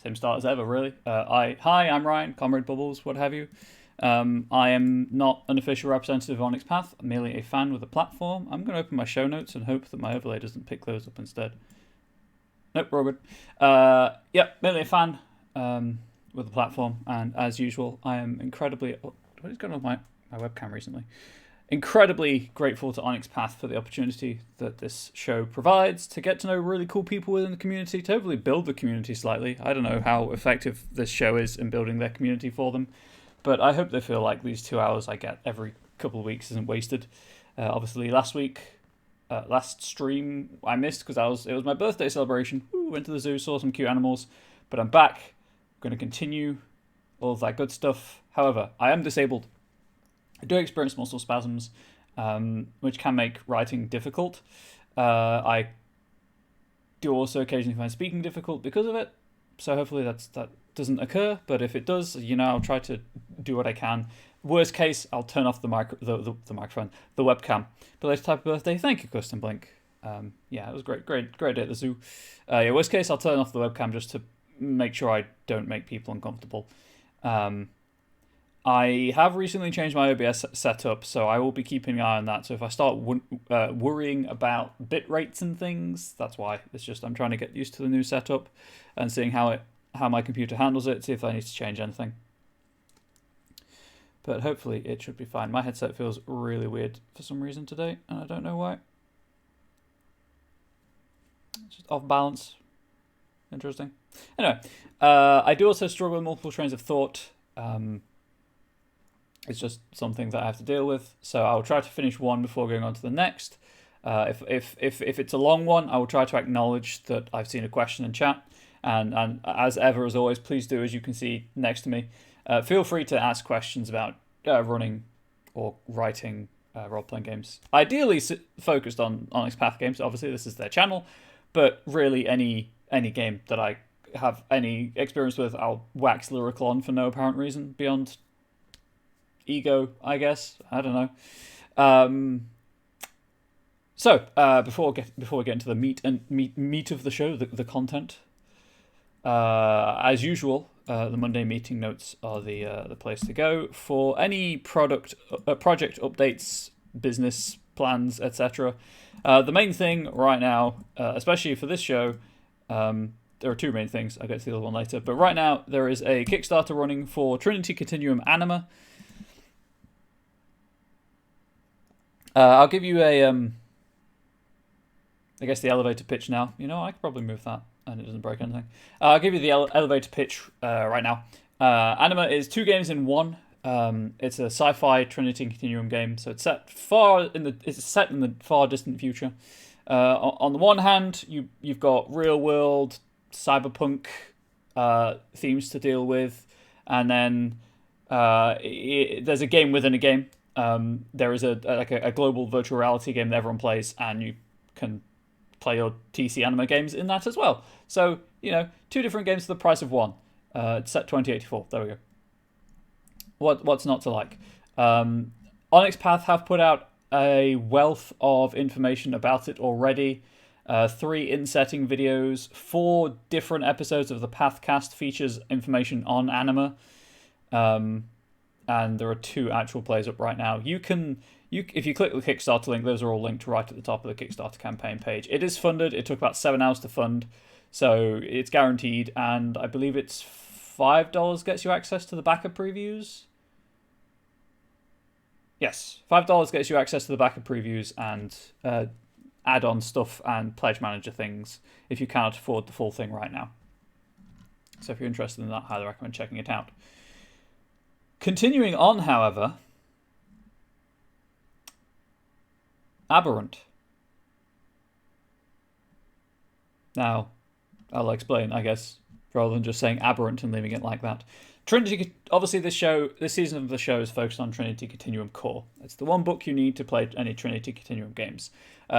Same start as ever, really. Hi, I'm Ryan, Comrade Bubbles, what have you. I am not an official representative of Onyx Path, I'm merely a fan with a platform. I'm going to open my show notes and hope that my overlay doesn't pick those up instead. Nope, we're all good. Merely a fan with a platform, and as usual, I am incredibly... What is going on with my webcam recently? Incredibly grateful to Onyx Path for the opportunity that this show provides to get to know really cool people within the community, to hopefully build the community slightly. I don't know how effective this show is in building their community for them, but I hope they feel like these 2 hours I get every couple of weeks isn't wasted. Obviously, last stream I missed because it was my birthday celebration. Went to the zoo, saw some cute animals, but I'm back. I'm going to continue all of that good stuff. However, I am disabled. I do experience muscle spasms, which can make writing difficult. I do also occasionally find speaking difficult because of it, so hopefully that doesn't occur, but if it does, I'll try to do what I can. Worst case, I'll turn off the microphone, the webcam. Belated type of birthday, thank you, Custom Blink. It was great day at the zoo. Worst case, I'll turn off the webcam just to make sure I don't make people uncomfortable. I have recently changed my OBS setup, so I will be keeping an eye on that. So if I start worrying about bit rates and things, that's why. It's just I'm trying to get used to the new setup and seeing how my computer handles it, see if I need to change anything. But hopefully it should be fine. My headset feels really weird for some reason today, and I don't know why. It's just off balance. Interesting. Anyway, I do also struggle with multiple trains of thought. It's just something that I have to deal with. So I'll try to finish one before going on to the next. If it's a long one, I will try to acknowledge that I've seen a question in chat. And as ever, as always, please do, as you can see next to me, feel free to ask questions about running or writing role-playing games. Ideally focused on Onyx Path games. Obviously, this is their channel. But really, any game that I have any experience with, I'll wax lyrical on for no apparent reason beyond ego, I guess. I don't know. So before we get into the meat of the show, the content, as usual, the Monday meeting notes are the place to go for any project updates, business plans, etc. The main thing right now, especially for this show, there are two main things. I'll get to the other one later. But right now, there is a Kickstarter running for Trinity Continuum Anima. I'll give you I guess the elevator pitch now. I could probably move that and it doesn't break anything. I'll give you the elevator pitch right now. Anima is 2 games in one. It's a sci-fi Trinity Continuum game, so it's set in the far distant future. On the one hand, you've got real world cyberpunk themes to deal with, and then there's a game within a game. There is a global virtual reality game that everyone plays, and you can play your TC Anima games in that as well. So 2 different games for the price of one. It's set 2084. There we go. What's not to like? Onyx Path have put out a wealth of information about it already. 3 in-setting videos, 4 different episodes of the Pathcast features information on Anima. And there are 2 actual plays up right now. If you click the Kickstarter link, those are all linked right at the top of the Kickstarter campaign page. It is funded. It took about 7 hours to fund, so it's guaranteed. And I believe it's $5 gets you access to the backup previews. Yes, $5 gets you access to the backup previews and add-on stuff and pledge manager things if you cannot afford the full thing right now. So if you're interested in that, I highly recommend checking it out. Continuing on, however, Aberrant. Now, I'll explain, I guess, rather than just saying Aberrant and leaving it like that. Trinity, obviously this season of the show is focused on Trinity Continuum Core. It's the one book you need to play any Trinity Continuum games.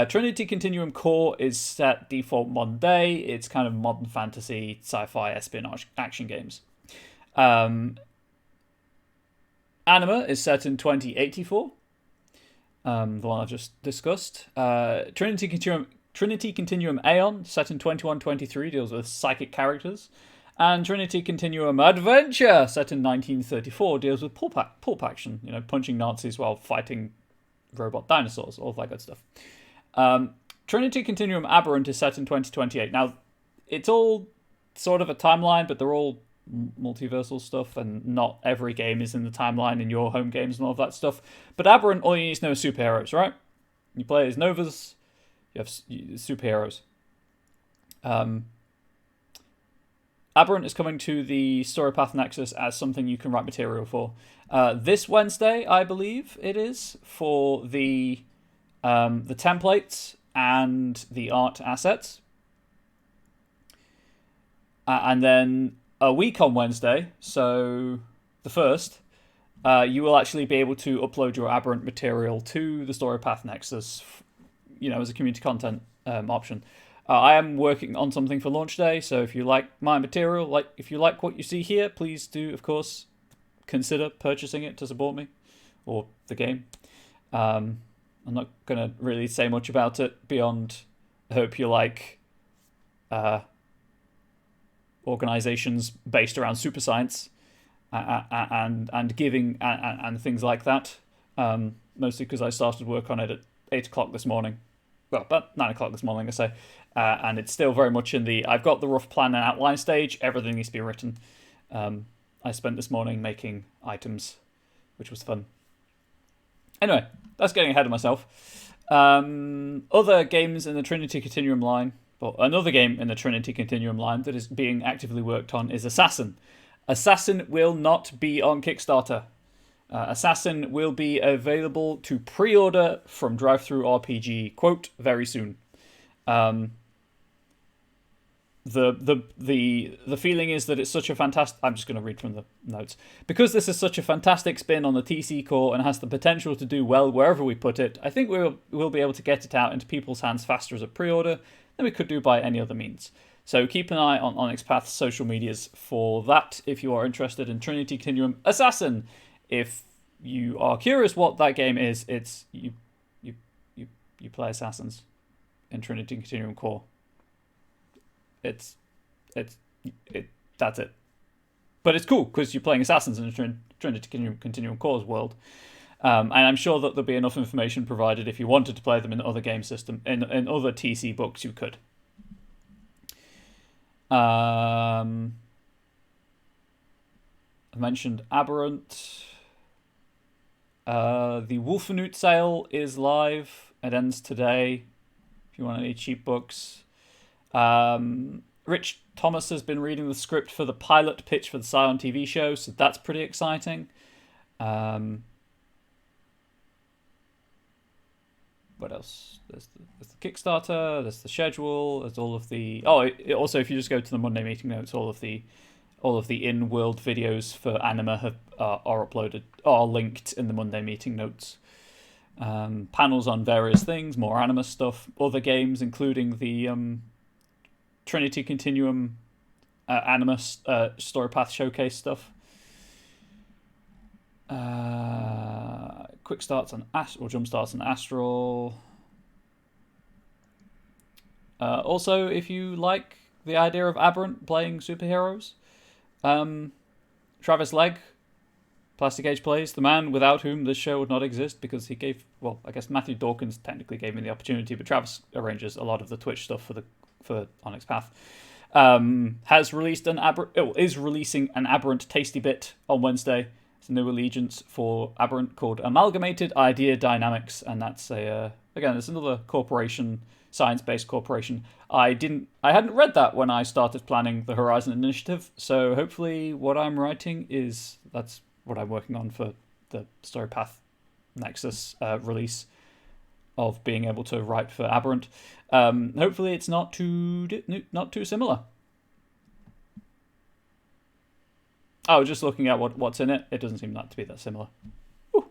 Trinity Continuum Core is set default modern day. It's kind of modern fantasy, sci-fi, espionage action games. Anima is set in 2084, the one I've just discussed. Trinity Continuum Aeon, set in 2123, deals with psychic characters. And Trinity Continuum Adventure, set in 1934, deals with pulp action, punching Nazis while fighting robot dinosaurs, all that good stuff. Trinity Continuum Aberrant is set in 2028. Now, it's all sort of a timeline, but they're all multiversal stuff, and not every game is in the timeline in your home games and all of that stuff. But Aberrant, all you need to know is superheroes, right? You play as Novas, you have superheroes. Aberrant is coming to the Storypath Nexus as something you can write material for. This Wednesday, I believe it is, for the templates and the art assets. And then a week on Wednesday, so the 1st, you will actually be able to upload your Aberrant material to the Storypath Nexus, as a community content option. I am working on something for launch day, so if you like my material, if you like what you see here, please do, of course, consider purchasing it to support me, or the game. I'm not going to really say much about it beyond, I hope you like organizations based around super science and giving and things like that, mostly because I started work on it at 8 o'clock this morning. Well, about 9 o'clock this morning, I say. And it's still very much in the, I've got the rough plan and outline stage, everything needs to be written. I spent this morning making items, which was fun. Anyway, that's getting ahead of myself. Other games in the Trinity Continuum line, or another game in the Trinity Continuum line that is being actively worked on is Assassin. Assassin will not be on Kickstarter. Assassin will be available to pre-order from DriveThruRPG, quote, very soon. The feeling is that it's such a fantastic... I'm just going to read from the notes. Because this is such a fantastic spin on the TC core and has the potential to do well wherever we put it, I think we'll be able to get it out into people's hands faster as a pre-order than we could do by any other means. So keep an eye on Onyx Path's social medias for that if you are interested in Trinity Continuum Assassin. If you are curious what that game is, it's you play assassins in Trinity Continuum core. That's it. But it's cool because you're playing assassins in the Trinity Continuum Core's world. And I'm sure that there'll be enough information provided if you wanted to play them in other game system, in other TC books, you could. I mentioned Aberrant. The Wolfenut sale is live. It ends today. If you want any cheap books. Rich Thomas has been reading the script for the pilot pitch for the Scion TV show, so that's pretty exciting. What else? There's the Kickstarter, there's the schedule, there's all of the... also, if you just go to the Monday meeting notes, all of the in-world videos for Anima are uploaded, are linked in the Monday meeting notes. Panels on various things, more Anima stuff, other games, including the Trinity Continuum Anima Storypath Showcase stuff. Quick starts on or jump starts on Astral. Also, if you like the idea of Aberrant playing superheroes, Travis Legg, Plastic Age Plays, the man without whom this show would not exist, because he gave, well, I guess Matthew Dawkins technically gave me the opportunity, but Travis arranges a lot of the Twitch stuff for Onyx Path. Is releasing an Aberrant Tasty Bit on Wednesday. It's a new allegiance for Aberrant called Amalgamated Idea Dynamics, and that's it's another corporation, science-based corporation. I hadn't read that when I started planning the Horizon Initiative, so hopefully what I'm writing that's what I'm working on for the Storypath Nexus release of being able to write for Aberrant. Hopefully it's not too similar. Just looking at what's in it, it doesn't seem to be that similar. Whew.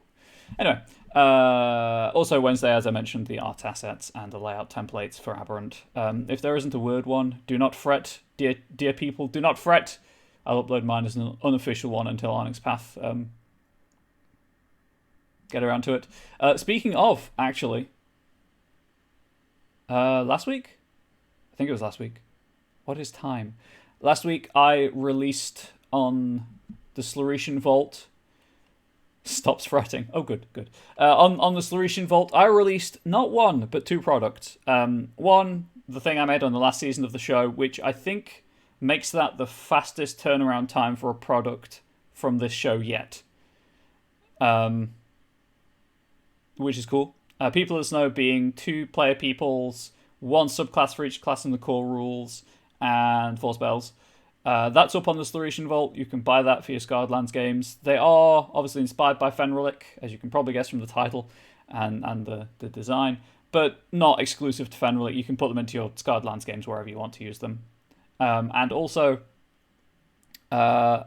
Anyway, also Wednesday, as I mentioned, the art assets and the layout templates for Aberrant. If there isn't a word one, do not fret, dear people, do not fret. I'll upload mine as an unofficial one until Onyx Path get around to it. Speaking of, actually, last week? I think it was last week. What is time? last week I released on the Sluretian Vault. Stops fretting. Oh, good. On the Sluretian Vault, I released not one, but 2 products. One, the thing I made on the last season of the show, which I think makes that the fastest turnaround time for a product from this show yet. Which is cool. People of the Snow being 2 player peoples, 1 subclass for each class in the core rules, and 4 spells. That's up on the Sluretian Vault. You can buy that for your Scarred Lands games. They are obviously inspired by Fenrilic, as you can probably guess from the title and the design, but not exclusive to Fenrilic. You can put them into your Scarred Lands games wherever you want to use them. And also an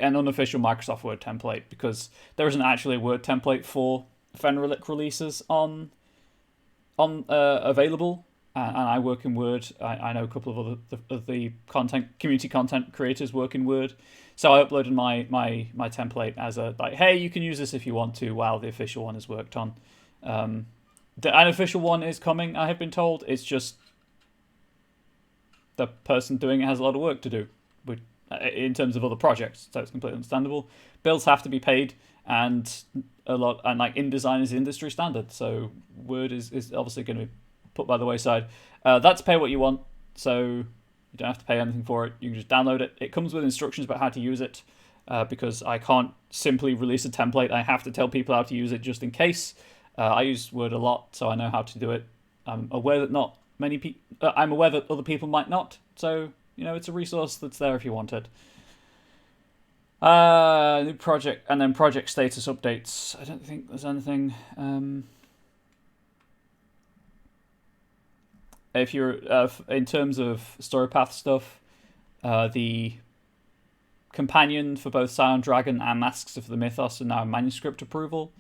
unofficial Microsoft Word template, because there isn't actually a Word template for Fenrilic releases on available. And I work in Word. I know a couple of the community content creators work in Word, so I uploaded my template as a hey, you can use this if you want to, while the official one is worked on. The unofficial one is coming, I have been told. It's just the person doing it has a lot of work to do, in terms of other projects, so it's completely understandable. Bills have to be paid, and InDesign is industry standard, so Word is obviously going to be put by the wayside. That's pay what you want, so you don't have to pay anything for it. You can just download it. It comes with instructions about how to use it, because I can't simply release a template. I have to tell people how to use it just in case. I use Word a lot, so I know how to do it. I'm aware that not many people. I'm aware that other people might not. So it's a resource that's there if you want it. New project, and then project status updates. I don't think there's anything. If you're in terms of story path stuff, the companion for both Scion Dragon and Masks of the Mythos are now manuscript approval.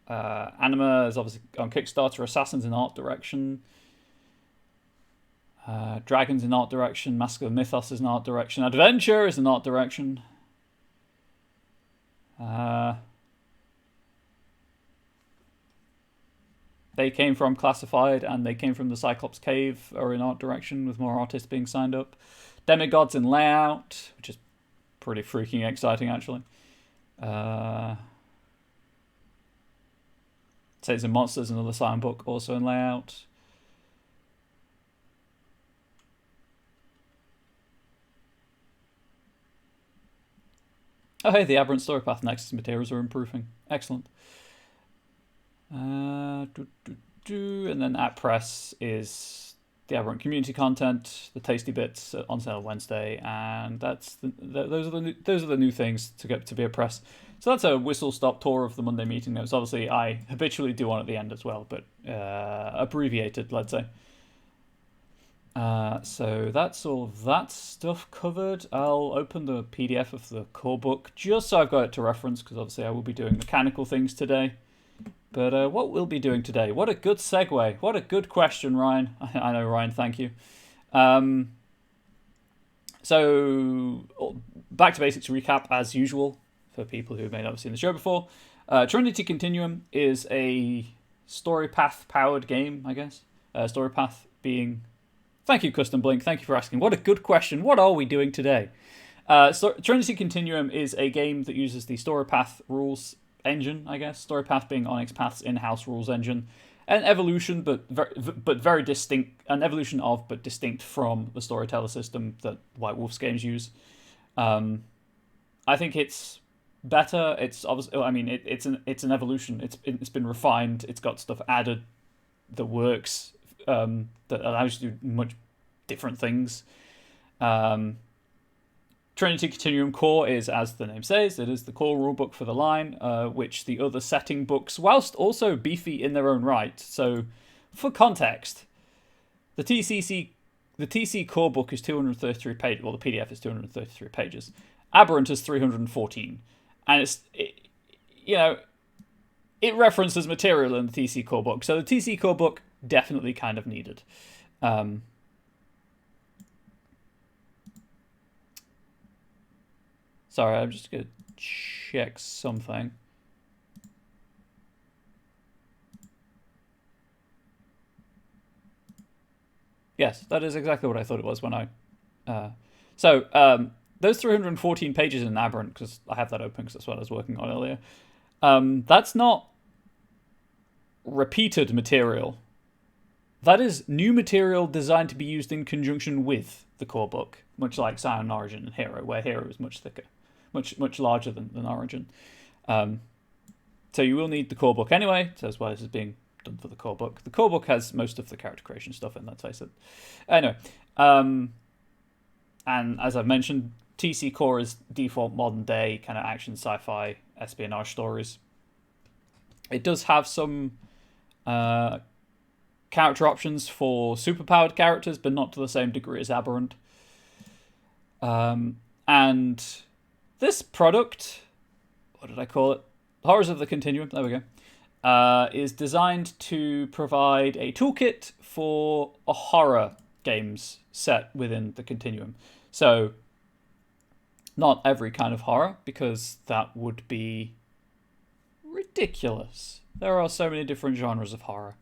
Anima is obviously on Kickstarter. Assassins in art direction. Dragons in art direction. Mask of the Mythos is in art direction. Adventure is in art direction. They came from Classified, and they came from the Cyclops Cave, are in art direction, with more artists being signed up. Demigods in layout, which is pretty freaking exciting, actually. Saints and Monsters, another Scion book, also in layout. Oh hey, the Aberrant Story Path Nexus materials are improving. Excellent. And then at press is the Aberrant community content, the tasty bits on sale Wednesday, and those are the new things to get to be at press. So that's a whistle-stop tour of the Monday meeting notes. Obviously, I habitually do one at the end as well, but abbreviated, let's say. So that's all of that stuff covered. I'll open the PDF of the core book just so I've got it to reference, because obviously I will be doing mechanical things today. But what we'll be doing today, what a good segue. What a good question, Ryan. I know, Ryan, thank you. So, back to basics recap, as usual, for people who may not have seen the show before. Trinity Continuum is a story path powered game, I guess. Story path being... Thank you, Custom Blink. Thank you for asking. What a good question. What are we doing today? Trinity Continuum is a game that uses the story path rules engine, I guess. Story path being Onyx Path's in-house rules engine. An evolution, but very distinct. An evolution of, but distinct from the Storyteller system that White Wolf's games use. I think it's better. It's obviously, I mean, it's an evolution. It's been refined. It's got stuff added that works. That allows you to do much different things. Trinity Continuum Core is, as the name says, it is the core rulebook for the line, which the other setting books, whilst also beefy in their own right. So, for context, the TC core book is 233 pages. Well, the PDF is 233 pages. Aberrant is 314, and it references material in the TC core book. So the TC core book definitely kind of needed. Sorry, I'm just going to check something. Yes, that is exactly what I thought it was when I... those 314 pages in Aberrant, because I have that open because that's what I was working on earlier, that's not repeated material. That is new material designed to be used in conjunction with the core book, much like Scion, Origin, and Hero, where Hero is much thicker, much larger than Origin. So you will need the core book anyway, so that's why this is being done for the core book. The core book has most of the character creation stuff in, let's face it. Anyway, and as I've mentioned, TC core is default modern day kind of action sci-fi espionage stories. It does have some character options for superpowered characters, but not to the same degree as Aberrant. And this product, what did I call it? Horrors of the Continuum, there we go, is designed to provide a toolkit for a horror games set within the Continuum. So, not every kind of horror, because that would be ridiculous. There are so many different genres of horror.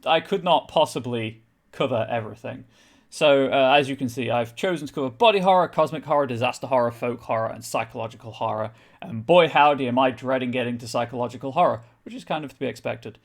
I could not possibly cover everything. So, as you can see, I've chosen to cover body horror, cosmic horror, disaster horror, folk horror, and psychological horror. And boy howdy am I dreading getting to psychological horror, which is kind of to be expected.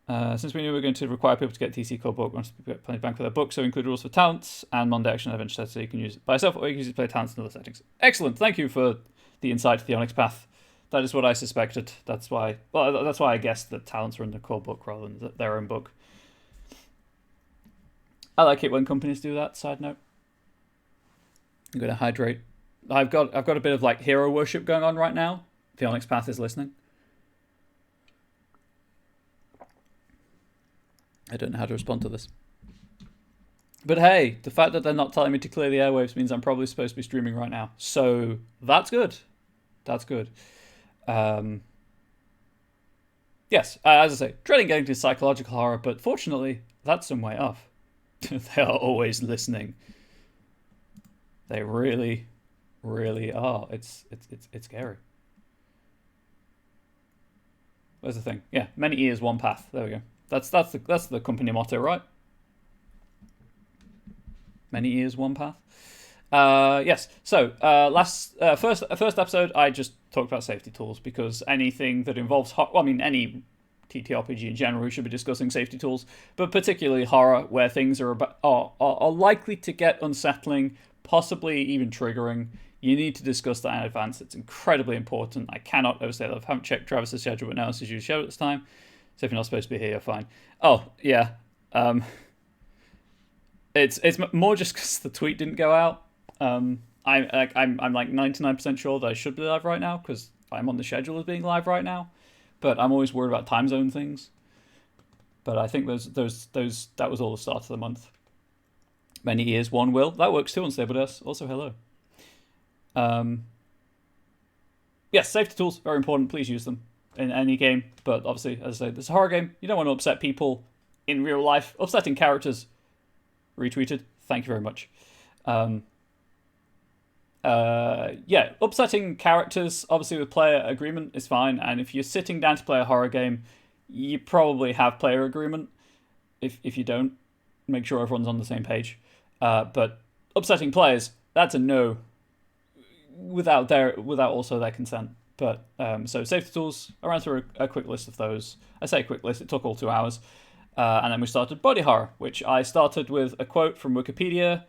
Since we knew we were going to require people to get TC core book, we want to get plenty of bang for their book, so we include rules for talents and Monday action adventure sets, so you can use it by yourself or you can use it to play talents in other settings. Excellent, thank you for the insight to the Onyx Path. That is what I suspected. That's why I guessed that talents were in the core book rather than their own book. I like it when companies do that. Side note. I'm going to hydrate. I've got a bit of like hero worship going on right now. The Onyx Path is listening. I don't know how to respond to this. But hey, the fact that they're not telling me to clear the airwaves means I'm probably supposed to be streaming right now. So that's good. That's good. Yes, as I say, dreading getting to psychological horror, but fortunately, that's some way off. They are always listening. They really, really are. It's scary. Where's the thing? Yeah, many ears, one path. There we go. That's the company motto, right? Many ears, one path. Yes. So first episode, I just talked about safety tools because anything that involves any TTRPG in general, we should be discussing safety tools, but particularly horror, where things are likely to get unsettling, possibly even triggering. You need to discuss that in advance. It's incredibly important. I cannot overstate that. I haven't checked Travis's schedule, but now it's his show at this time. So if you're not supposed to be here, you're fine. Oh yeah, it's more just because the tweet didn't go out. I'm like 99% sure that I should be live right now because I'm on the schedule as being live right now, but I'm always worried about time zone things. But I think that was all the start of the month. Many ears, one will. That works too on StableDS. Also, hello. Yes, safety tools, very important. Please use them in any game. But obviously, as I say, this is a horror game. You don't want to upset people in real life. Upsetting characters. Retweeted. Thank you very much. Yeah, upsetting characters, obviously with player agreement is fine. And if you're sitting down to play a horror game, you probably have player agreement. If you don't, make sure everyone's on the same page. But upsetting players, that's a no. Without also their consent. But so safety tools, I ran through a quick list of those. I say a quick list, it took all 2 hours. And then we started body horror, which I started with a quote from Wikipedia.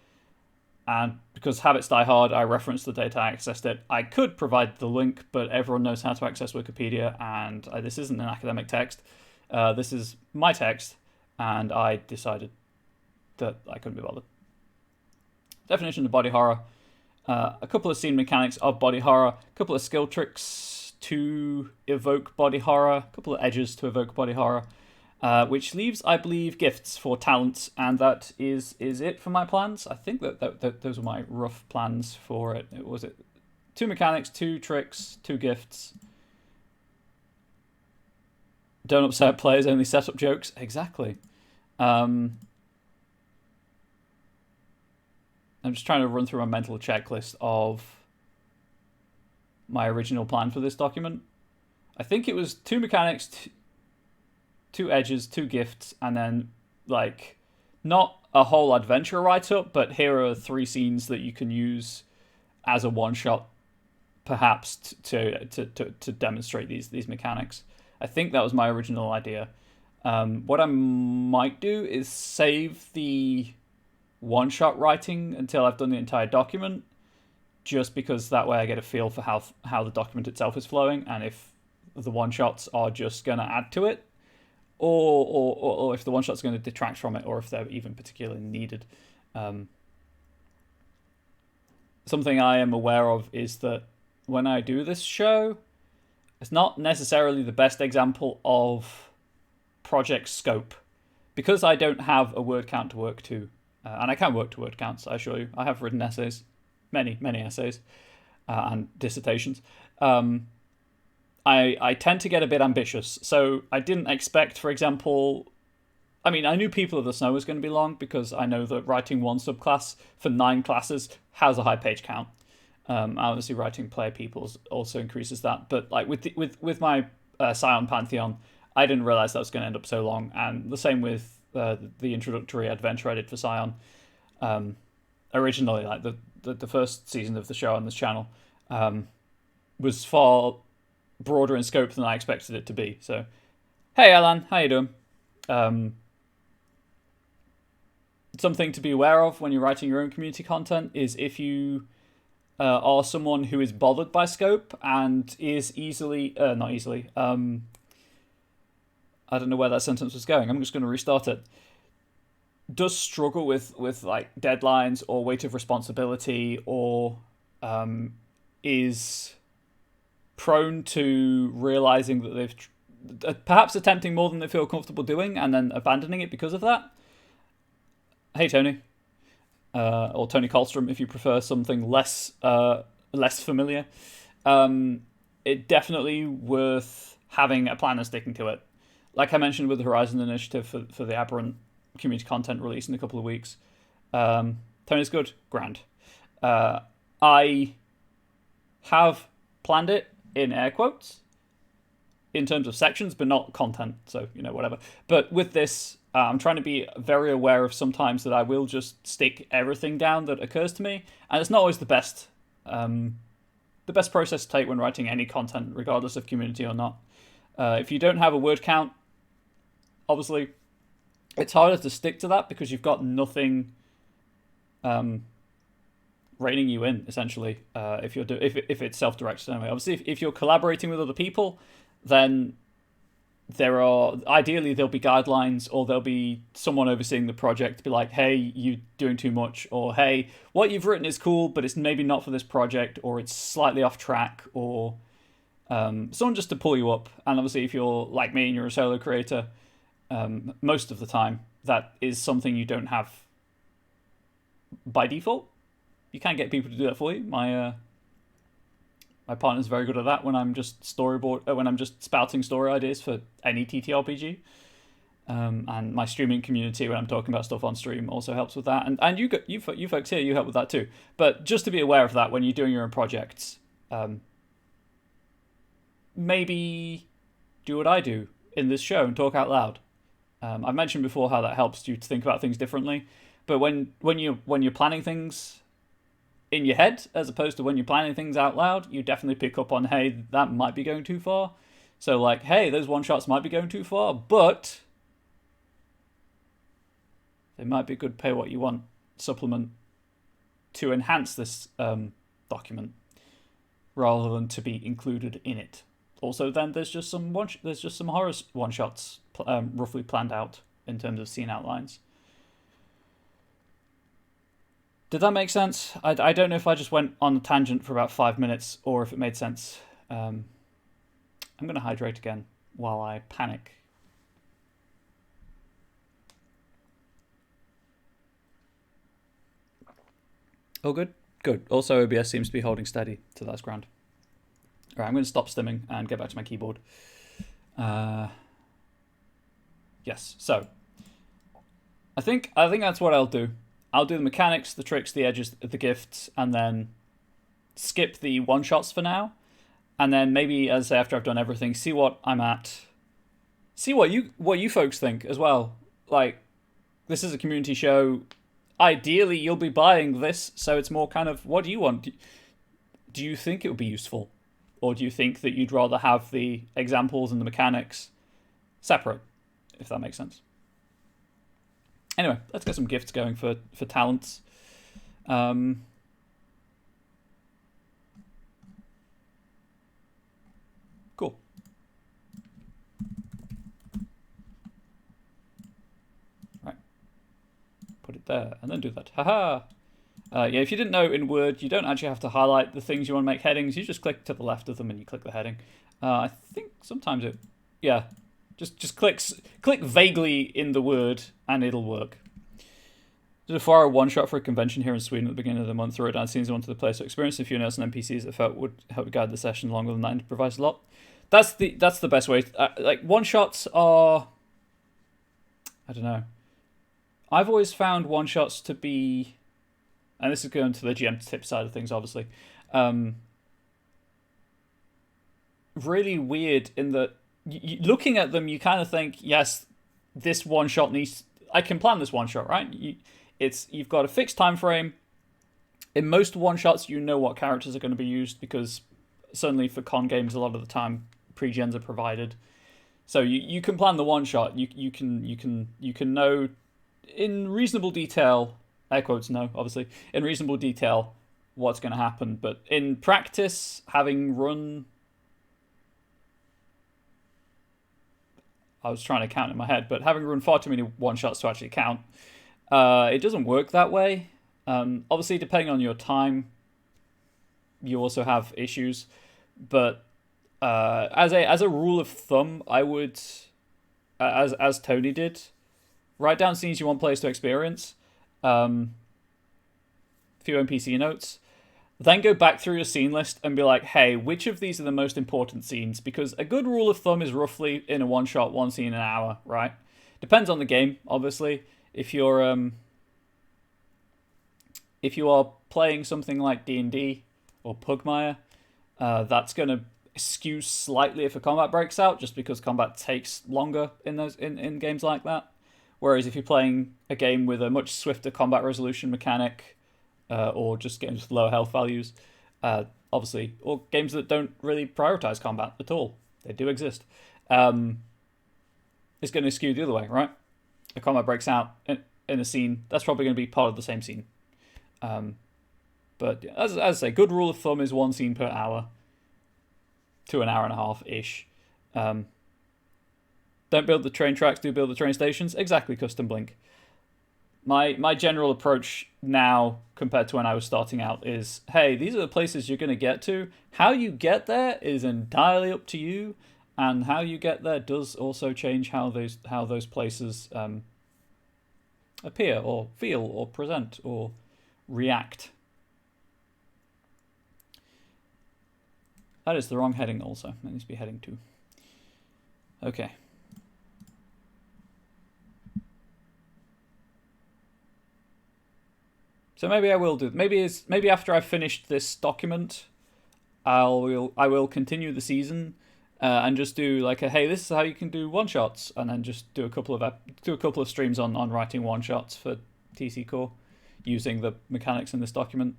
And because habits die hard, I referenced the data, I accessed it. I could provide the link, but everyone knows how to access Wikipedia, and this isn't an academic text. This is my text, and I decided that I couldn't be bothered. Definition of body horror. A couple of scene mechanics of body horror, a couple of skill tricks to evoke body horror, a couple of edges to evoke body horror, which leaves, I believe, gifts for talents, and that is it for my plans. I think that those were my rough plans for it. Was it 2 mechanics, 2 tricks, 2 gifts. Don't upset players, only set up jokes. Exactly. I'm just trying to run through my mental checklist of my original plan for this document. I think it was 2 mechanics, 2 edges, 2 gifts, and then like not a whole adventure write-up, but here are 3 scenes that you can use as a one-shot, perhaps to demonstrate these mechanics. I think that was my original idea. What I might do is save the one-shot writing until I've done the entire document, just because that way I get a feel for how the document itself is flowing, and if the one-shots are just going to add to it, or if the one-shot's going to detract from it, or if they're even particularly needed. Something I am aware of is that when I do this show, it's not necessarily the best example of project scope, because I don't have a word count to work to, and I can work to word counts, I assure you. I have written essays, many essays, and dissertations. I tend to get a bit ambitious, so I didn't expect, for example, I mean, I knew People of the Snow was going to be long, because I know that writing one subclass for 9 classes has a high page count. Obviously, writing player peoples also increases that, but like with my Scion Pantheon, I didn't realize that was going to end up so long, and the same with the introductory adventure I did for Scion. Originally, like the first season of the show on this channel was far broader in scope than I expected it to be. So, hey Alan, how you doing? Something to be aware of when you're writing your own community content is if you are someone who is bothered by scope and is not easily, I don't know where that sentence was going. I'm just going to restart it. Does struggle with like deadlines or weight of responsibility, or is prone to realizing that they've perhaps attempting more than they feel comfortable doing and then abandoning it because of that. Hey Tony, or Tony Colstrom if you prefer something less familiar. It definitely worth having a plan and sticking to it. Like I mentioned with the Horizon Initiative for the Aberrant community content release in a couple of weeks. Tony's good, grand. I have planned it in air quotes in terms of sections, but not content, so whatever. But with this, I'm trying to be very aware of sometimes that I will just stick everything down that occurs to me, and it's not always the best process to take when writing any content, regardless of community or not. If you don't have a word count, obviously it's harder to stick to that because you've got nothing reining you in, essentially, if it's self-directed anyway. Obviously, if you're collaborating with other people, then ideally there'll be guidelines, or there'll be someone overseeing the project to be like, hey, you're doing too much, or hey, what you've written is cool, but it's maybe not for this project, or it's slightly off track, or someone just to pull you up. And obviously, if you're like me and you're a solo creator, most of the time that is something you don't have by default. You can't get people to do that for you. My partner's very good at that when I'm just spouting story ideas for any TTRPG. And my streaming community, when I'm talking about stuff on stream, also helps with that. And you folks here, you help with that too. But just to be aware of that when you're doing your own projects, maybe do what I do in this show and talk out loud. I've mentioned before how that helps you to think about things differently. But when you're planning things in your head, as opposed to when you're planning things out loud, you definitely pick up on, hey, that might be going too far. So like, hey, those one-shots might be going too far, but they might be a good pay what you want supplement to enhance this document rather than to be included in it. Also, then there's just some horror one-shots roughly planned out in terms of scene outlines. Did that make sense? I don't know if I just went on a tangent for about 5 minutes or if it made sense. I'm going to hydrate again while I panic. Oh, good. Good. Also, OBS seems to be holding steady, so that's grand. All right, I'm going to stop stimming and get back to my keyboard. Yes, so I think that's what I'll do. I'll do the mechanics, the tricks, the edges, the gifts, and then skip the one-shots for now. And then maybe, as after I've done everything, see what I'm at. See what you folks think as well. Like, this is a community show. Ideally, you'll be buying this, so it's more kind of, what do you want? Do you think it would be useful? Or do you think that you'd rather have the examples and the mechanics separate, if that makes sense? Anyway, let's get some gifts going for talents. Cool. Right. Put it there, and then do that. Haha! Yeah, if you didn't know, in Word, you don't actually have to highlight the things you want to make headings. You just click to the left of them and you click the heading. I think sometimes it... Yeah. Just click vaguely in the Word and it'll work. Did a 4-hour one-shot for a convention here in Sweden at the beginning of the month. Wrote down scenes I wanted to play, so experienced a few notes and NPCs that felt would help guide the session longer than that and improvise a lot. That's the best way. Like, one-shots are... I don't know. I've always found one-shots to be... And this is going to the GM tip side of things, obviously. Really weird in that looking at them, you kind of think, yes, this one shot needs. I can plan this one shot, right? You've got a fixed time frame. In most one shots, you know what characters are going to be used because certainly for con games, a lot of the time pre-gens are provided. So you can plan the one shot. You can know in reasonable detail. Air quotes, no, obviously, in reasonable detail what's going to happen. But in practice, having run... I was trying to count in my head, but having run far too many one-shots to actually count, it doesn't work that way. Obviously, depending on your time, you also have issues. But as a rule of thumb, I would, as Tony did, write down scenes you want players to experience. Few NPC notes, then go back through your scene list and be like, hey, which of these are the most important scenes? Because a good rule of thumb is roughly in a one shot, one scene an hour, right? Depends on the game, obviously. If you are playing something like D&D or Pugmire, that's going to skew slightly if a combat breaks out, just because combat takes longer in games like that. Whereas if you're playing a game with a much swifter combat resolution mechanic, or just games with lower health values, obviously, or games that don't really prioritize combat at all, they do exist, it's going to skew the other way, right? A combat breaks out in a scene, that's probably going to be part of the same scene. But as I say, good rule of thumb is one scene per hour to an hour and a half-ish. Don't build the train tracks, do build the train stations. Exactly, Custom Blink. My general approach now, compared to when I was starting out, is, hey, these are the places you're going to get to. How you get there is entirely up to you, and how you get there does also change how those places appear, or feel, or present, or react. That is the wrong heading also. That needs to be heading 2. Okay. So maybe I will do. Maybe after I've finished this document, I will continue the season and just do like a, hey, this is how you can do one shots, and then just do a couple of streams on writing one shots for TC Core using the mechanics in this document.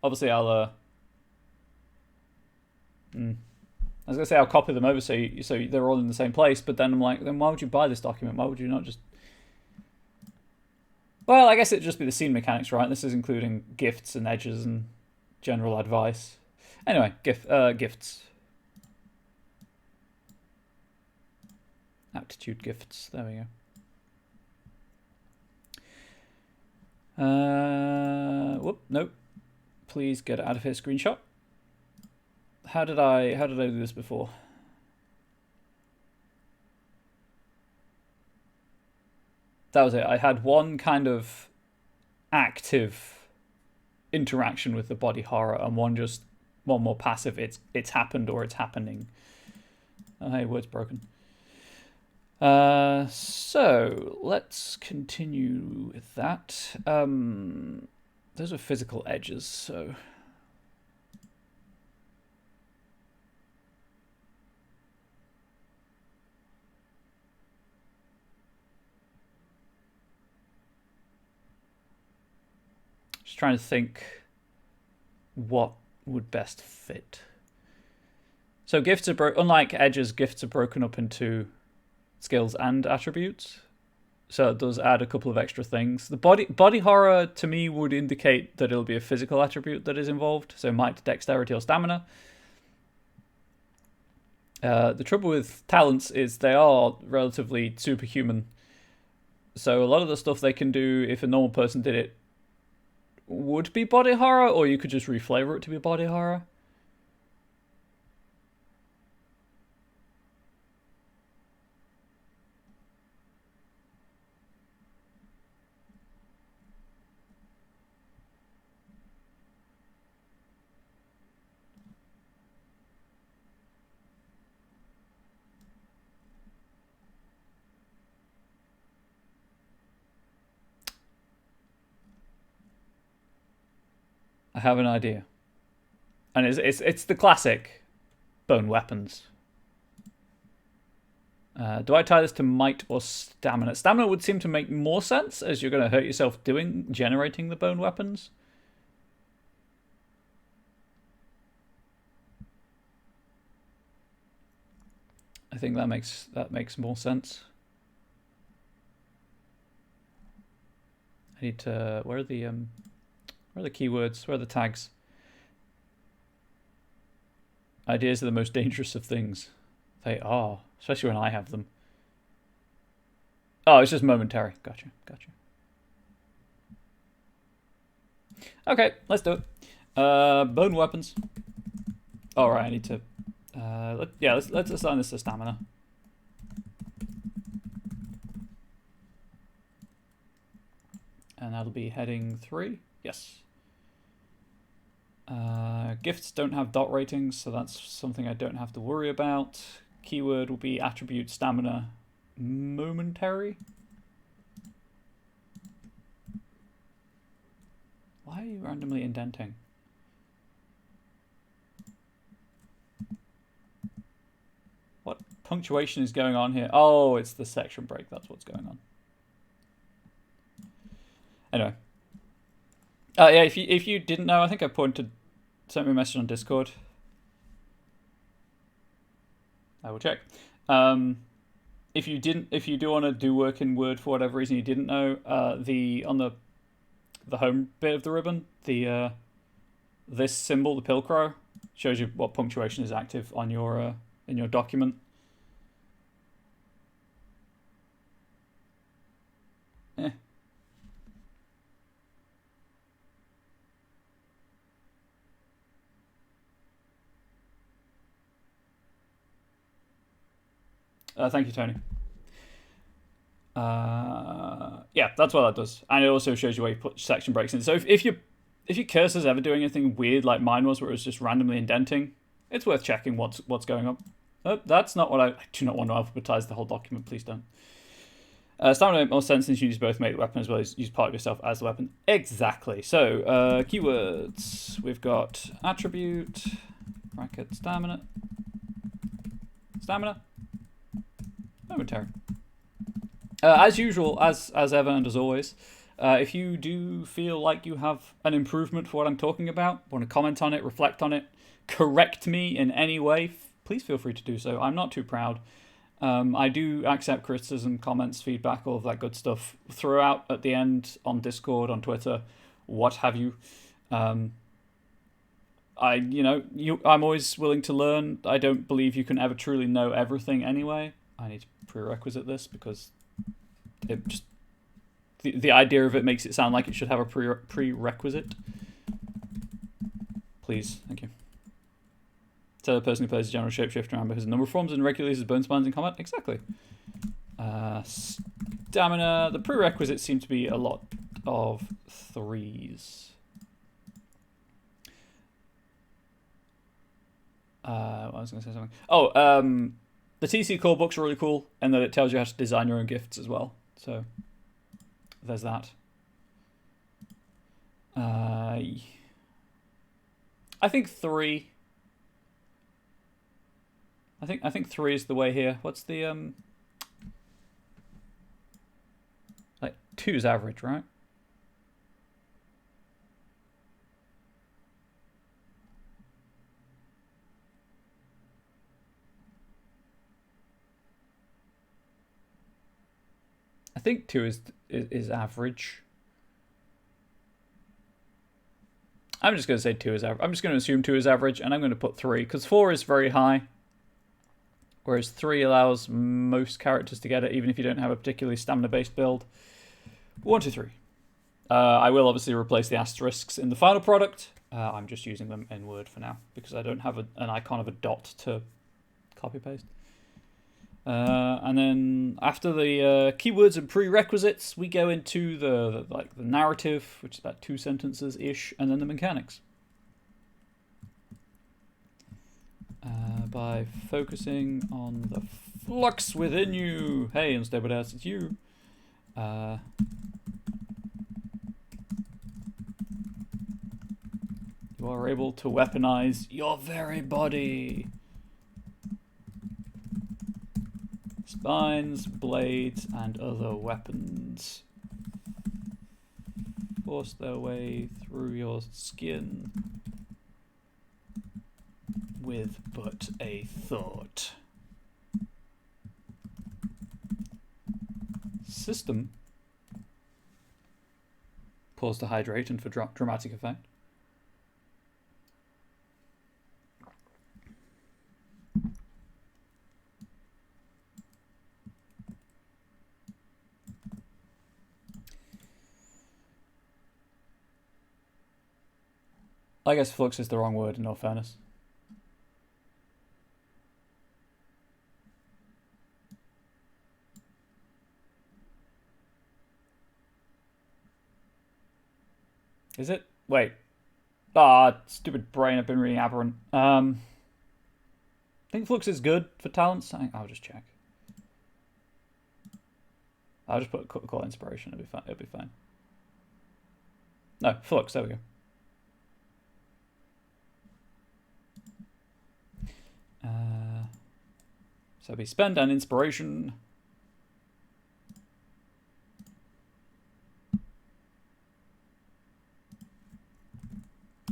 Obviously, I was gonna say I'll copy them over so they're all in the same place, but then I'm like, then why would you buy this document? Why would you not just... Well, I guess it'd just be the scene mechanics, right? This is including gifts and edges and general advice. Anyway, gifts. Aptitude gifts. There we go. Whoop, nope. Please get out of here, screenshot. How did I do this before? That was it. I had one kind of active interaction with the body horror and one more passive. It's happened or it's happening. Oh, hey, word's broken. So let's continue with that. Those are physical edges, so... Just trying to think what would best fit. So gifts are unlike edges, gifts are broken up into skills and attributes. So it does add a couple of extra things. The body horror to me would indicate that it'll be a physical attribute that is involved. So might, dexterity, or stamina. The trouble with talents is they are relatively superhuman. So a lot of the stuff they can do, if a normal person did it, would be body horror, or you could just reflavor it to be body horror. I have an idea. And it's the classic bone weapons. Do I tie this to might or stamina? Stamina would seem to make more sense, as you're going to hurt yourself generating the bone weapons. I think that makes more sense. I need to. Where are the keywords? Where are the tags? Ideas are the most dangerous of things. They are, especially when I have them. Oh, it's just momentary. Gotcha. Okay, let's do it. Bone weapons. All right, I need to. Let's assign this to stamina. And that'll be heading 3. Yes. Gifts don't have dot ratings, so that's something I don't have to worry about. Keyword will be attribute stamina momentary. Why are you randomly indenting? What punctuation is going on here? Oh, it's the section break. That's what's going on. Anyway. Yeah, if you didn't know, I think I sent me a message on Discord. I will check. If you do want to do work in Word for whatever reason you didn't know, on the home bit of the ribbon, this symbol, the pilcrow, shows you what punctuation is active on your in your document. Thank you, Tony. Yeah, that's what that does, and it also shows you where you put section breaks in. So if your cursor's ever doing anything weird like mine was, where it was just randomly indenting, it's worth checking what's going on. Oh, that's not what I do not want to alphabetize the whole document. Please don't. Stamina makes more sense since you use both make the weapon as well as use part of yourself as the weapon. Exactly. So keywords. We've got attribute bracket stamina. Momentary. As usual, as ever, and as always, if you do feel like you have an improvement for what I'm talking about, want to comment on it, reflect on it, correct me in any way, please feel free to do so. I'm not too proud. I do accept criticism, comments, feedback, all of that good stuff throughout at the end on Discord, on Twitter, what have you. I'm always willing to learn. I don't believe you can ever truly know everything anyway. I need to prerequisite this because it just the idea of it makes it sound like it should have a prerequisite. Please, thank you. So the person who plays a general shapeshifter remember has a number of forms and regularly uses bone spines in combat. Exactly. Stamina. The prerequisites seem to be a lot of 3s. I was going to say something. Oh, the TC core books are really cool, and that it tells you how to design your own gifts as well. So there's that. I think 3. I think 3 is the way here. What's the like 2 is average, right? think 2 is average. I'm just going to say 2 is average. I'm just going to assume 2 is average, and I'm going to put 3, because 4 is very high, whereas 3 allows most characters to get it, even if you don't have a particularly stamina-based build. 1, 2, 3. I will obviously replace the asterisks in the final product. I'm just using them in Word for now, because I don't have an icon of a dot to copy-paste. And then after the keywords and prerequisites, we go into the narrative, which is about 2 sentences-ish, and then the mechanics. By focusing on the flux within you. Hey, Unstable House, it's you. You are able to weaponize your very body. Spines, blades, and other weapons force their way through your skin with but a thought. System. Pause to hydrate and for dramatic effect. I guess flux is the wrong word in all fairness. Is it? Wait. Stupid brain, I've been reading Aberrant. I think flux is good for talents. I'll just check. I'll just put call inspiration, it'll be fine. It'll be fine. No, flux, there we go. So we spend an inspiration.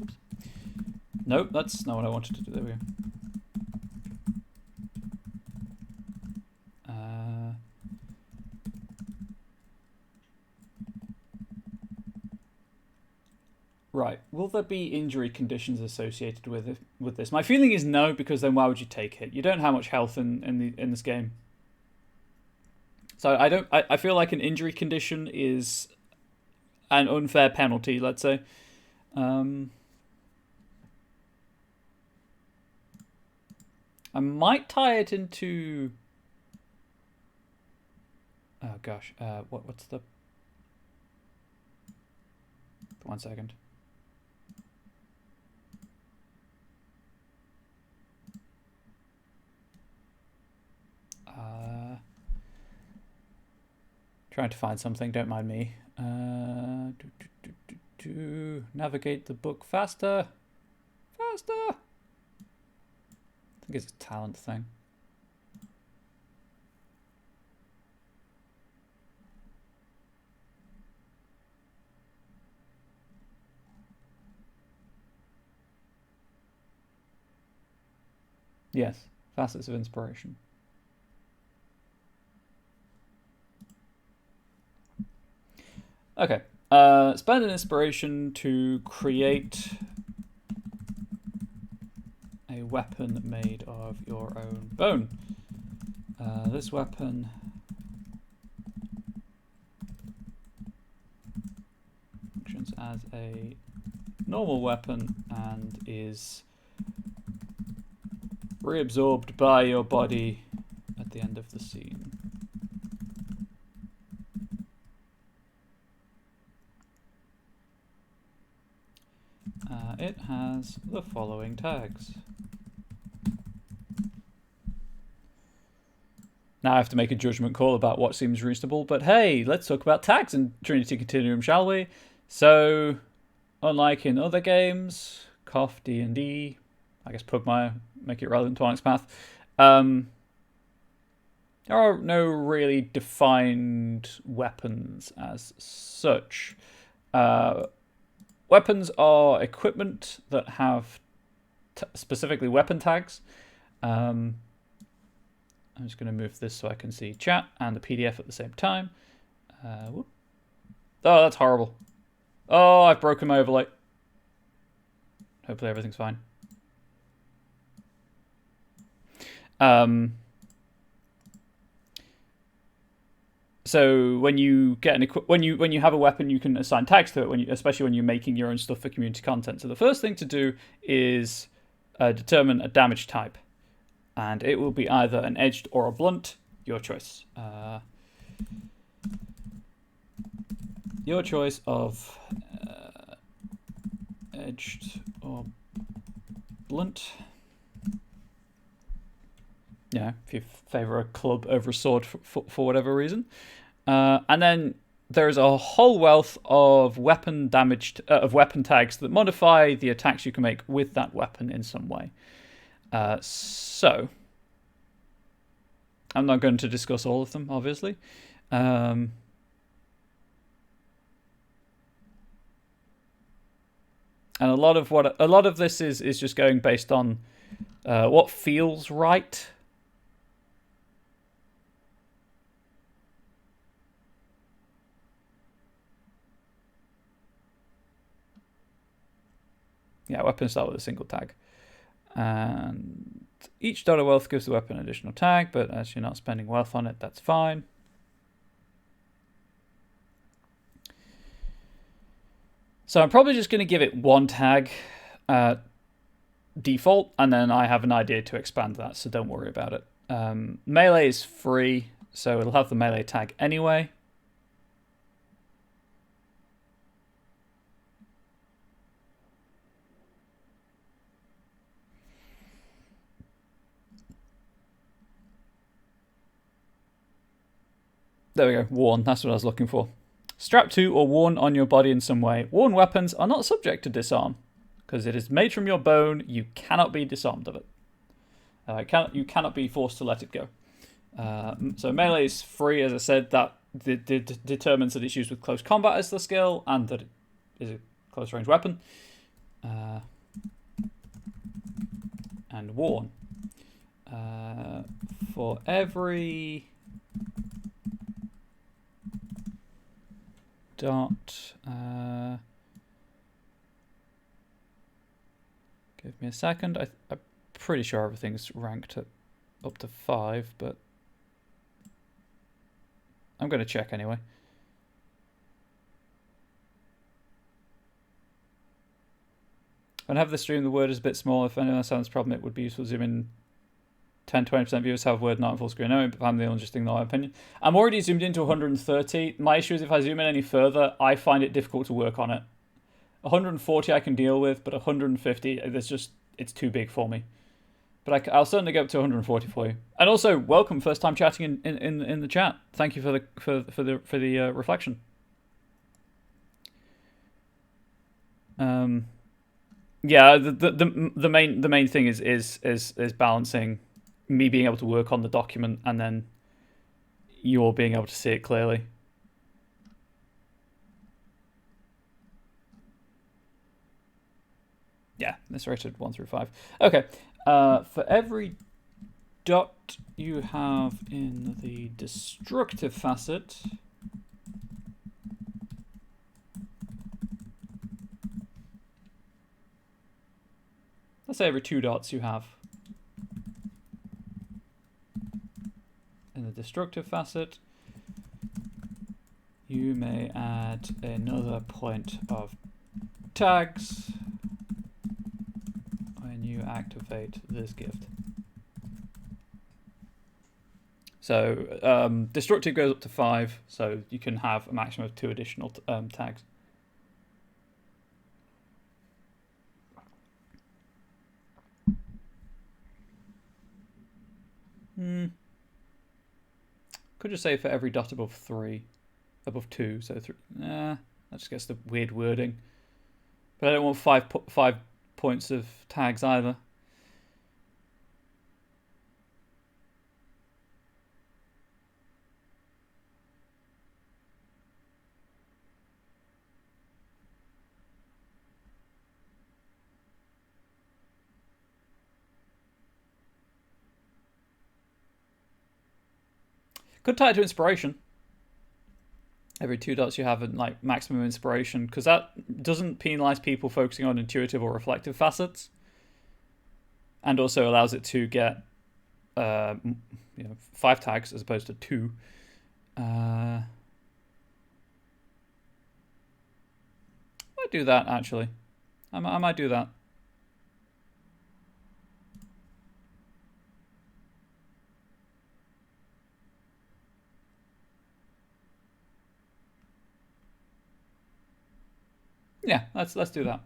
Oops. Nope, that's not what I wanted to do. There we go. Right. Will there be injury conditions associated with this? My feeling is no, because then why would you take it? You don't have much health in this game. So I feel like an injury condition is an unfair penalty, let's say. I might tie it into... Oh gosh, what's the... 1 second. Trying to find something, don't mind me. Navigate the book faster. Faster! I think it's a talent thing. Yes, facets of inspiration. Okay, spend an inspiration to create a weapon made of your own bone. This weapon functions as a normal weapon and is reabsorbed by your body at the end of the scene. It has the following tags. Now I have to make a judgment call about what seems reasonable, but hey, let's talk about tags in Trinity Continuum, shall we? So, unlike in other games, KOF, D&D, I guess Pugmire, make it relevant to Onyx Path, there are no really defined weapons as such. Weapons are equipment that have specifically weapon tags. I'm just going to move this so I can see chat and the PDF at the same time. Whoop. Oh, that's horrible. Oh, I've broken my overlay. Hopefully everything's fine. So when you get when you have a weapon, you can assign tags to it. Especially when you're making your own stuff for community content. So the first thing to do is determine a damage type, and it will be either an edged or a blunt. Your choice. Your choice of edged or blunt. Yeah, if you favour a club over a sword for whatever reason. And then there's a whole wealth of weapon tags that modify the attacks you can make with that weapon in some way. So I'm not going to discuss all of them, obviously. And a lot of this is just going based on what feels right. Yeah, weapons start with a single tag. And each dot of wealth gives the weapon an additional tag, but as you're not spending wealth on it, that's fine. So I'm probably just going to give it one tag default, and then I have an idea to expand that, so don't worry about it. Melee is free, so it'll have the melee tag anyway. There we go, worn, that's what I was looking for. Strapped to or worn on your body in some way. Worn weapons are not subject to disarm, because it is made from your bone, you cannot be disarmed of it. You cannot be forced to let it go. So melee is free, as I said, that determines that it's used with close combat as the skill, and that it is a close range weapon. And worn. For every dot, give me a second. I'm pretty sure everything's ranked at up to 5, but I'm going to check anyway. When I have the stream, the word is a bit small. If anyone else has a problem, it would be useful to zoom in. 10-20% viewers have word not in full screen. No, but I'm the only interesting in my opinion. I'm already zoomed into 130. My issue is if I zoom in any further, I find it difficult to work on it. 140 I can deal with, but 150, it's too big for me. But I'll certainly go up to 140 for you. And also, welcome, first time chatting in the chat. Thank you for the reflection. Yeah, the main thing is balancing me being able to work on the document and then you're being able to see it clearly. Yeah, it's rated 1 through 5. Okay, for every dot you have in the destructive facet, let's say every 2 dots you have in the destructive facet, you may add another point of tags when you activate this gift. So destructive goes up to 5, so you can have a maximum of 2 additional tags. Could just say for every dot above 2, so 3. That just gets the weird wording. But I don't want 5 points of tags either. Could tie it to inspiration. Every 2 dots you have like maximum inspiration, because that doesn't penalize people focusing on intuitive or reflective facets, and also allows it to get 5 tags as opposed to 2. I might do that actually. I might do that. Yeah, let's do that.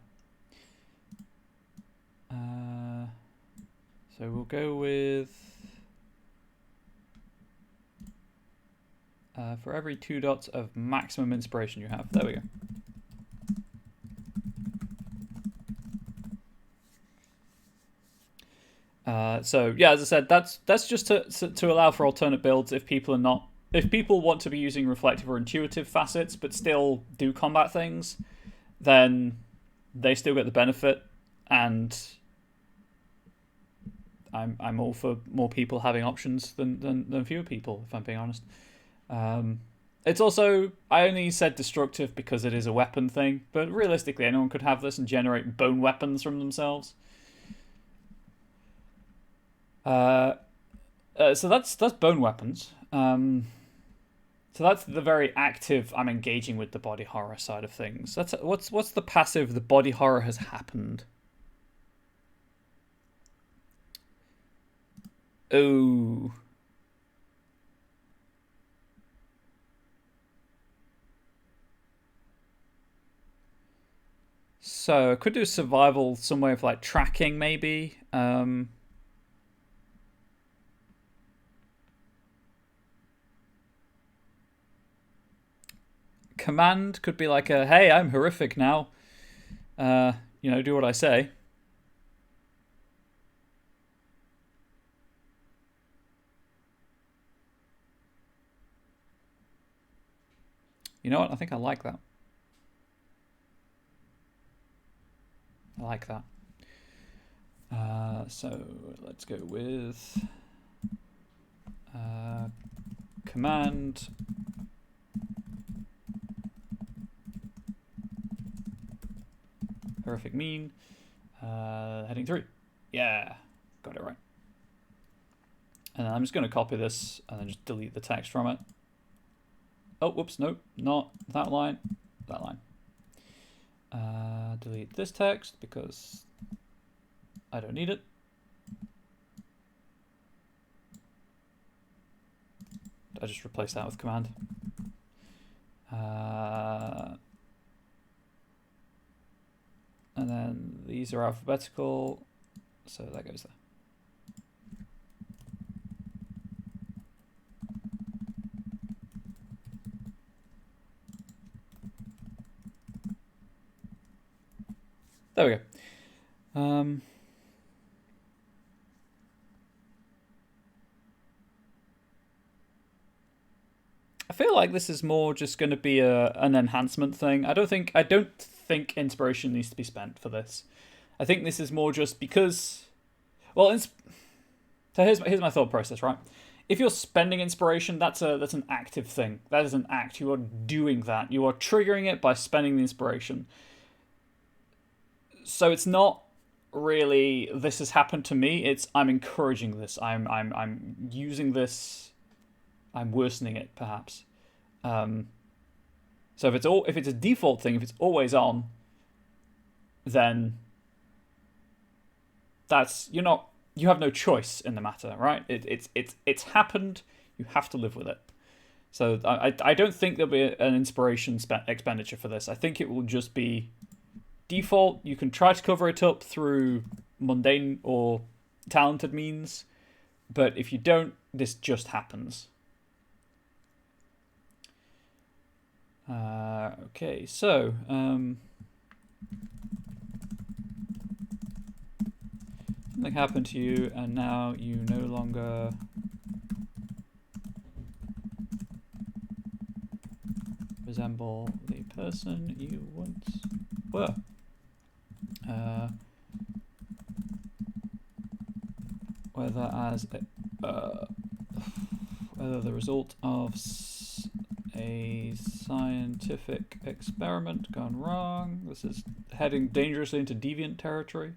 So we'll go with for every 2 dots of maximum inspiration you have. There we go. So yeah, as I said, that's just to allow for alternate builds if people want to be using reflective or intuitive facets but still do combat things, then they still get the benefit, and I'm all for more people having options than fewer people, if I'm being honest. It's also, I only said destructive because it is a weapon thing, but realistically anyone could have this and generate bone weapons from themselves. So that's bone weapons. So that's the very active, I'm engaging with the body horror side of things. That's what's the passive, the body horror has happened. Oh. So I could do survival, some way of like tracking maybe. Command could be like a, hey, I'm horrific now. Do what I say. You know what? I think I like that. I like that. So let's go with command horrific mean heading 3. Yeah, got it right. And I'm just going to copy this and then just delete the text from it. Oh, whoops, nope, not that line, that line. Delete this text because I don't need it. I just replace that with command. And then these are alphabetical, so that goes there. There we go. I feel like this is more just going to be an enhancement thing. I don't think inspiration needs to be spent for this. I think this is more just because, well, so here's my thought process, right? If you're spending inspiration, that's an active thing. That is an act. You are doing that. You are triggering it by spending the inspiration. So it's not really this has happened to me. It's I'm encouraging this. I'm using this. I'm worsening it, perhaps. So if it's a default thing, if it's always on, then you have no choice in the matter, right? It's happened. You have to live with it. So I don't think there'll be an inspiration expenditure for this. I think it will just be default. You can try to cover it up through mundane or talented means, but if you don't, this just happens. Okay, so something happened to you, and now you no longer resemble the person you once were. Whether the result of a scientific experiment gone wrong. This is heading dangerously into deviant territory.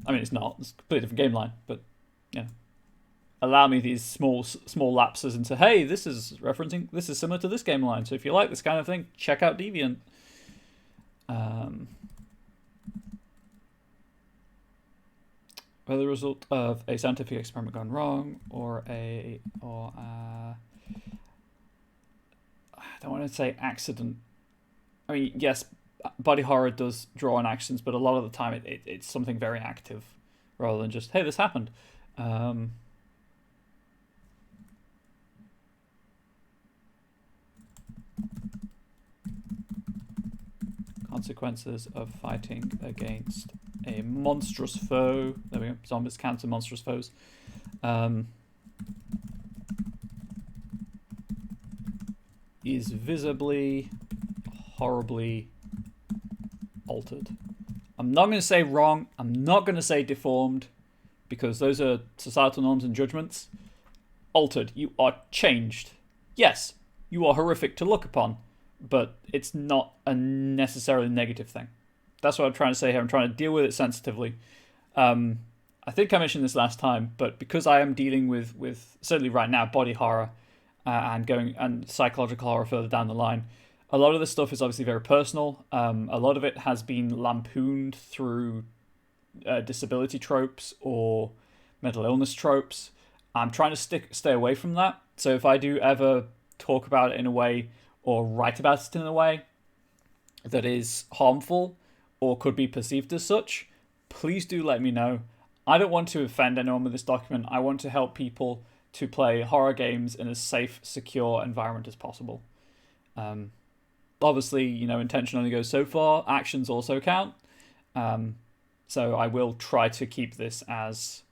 I mean, it's not. It's a completely different game line, but yeah. Allow me these small lapses into, hey, this is similar to this game line. So if you like this kind of thing, check out Deviant. Whether the result of a scientific experiment gone wrong or I don't want to say accident. I mean, yes, body horror does draw on actions, but a lot of the time it's something very active rather than just, hey, this happened. Consequences of fighting against a monstrous foe. There we go. Zombies counter monstrous foes. Is visibly, horribly altered. I'm not going to say wrong. I'm not going to say deformed, because those are societal norms and judgments. Altered. You are changed. Yes, you are horrific to look upon, but it's not a necessarily negative thing. That's what I'm trying to say here. I'm trying to deal with it sensitively. I think I mentioned this last time, but because I am dealing with certainly right now, body horror and psychological horror further down the line, a lot of this stuff is obviously very personal. A lot of it has been lampooned through disability tropes or mental illness tropes. I'm trying to stay away from that. So if I do ever talk about it in a way or write about it in a way that is harmful or could be perceived as such, please do let me know. I don't want to offend anyone with this document. I want to help people to play horror games in a safe, secure environment as possible. Obviously, intention only goes so far. Actions also count. So I will try to keep this as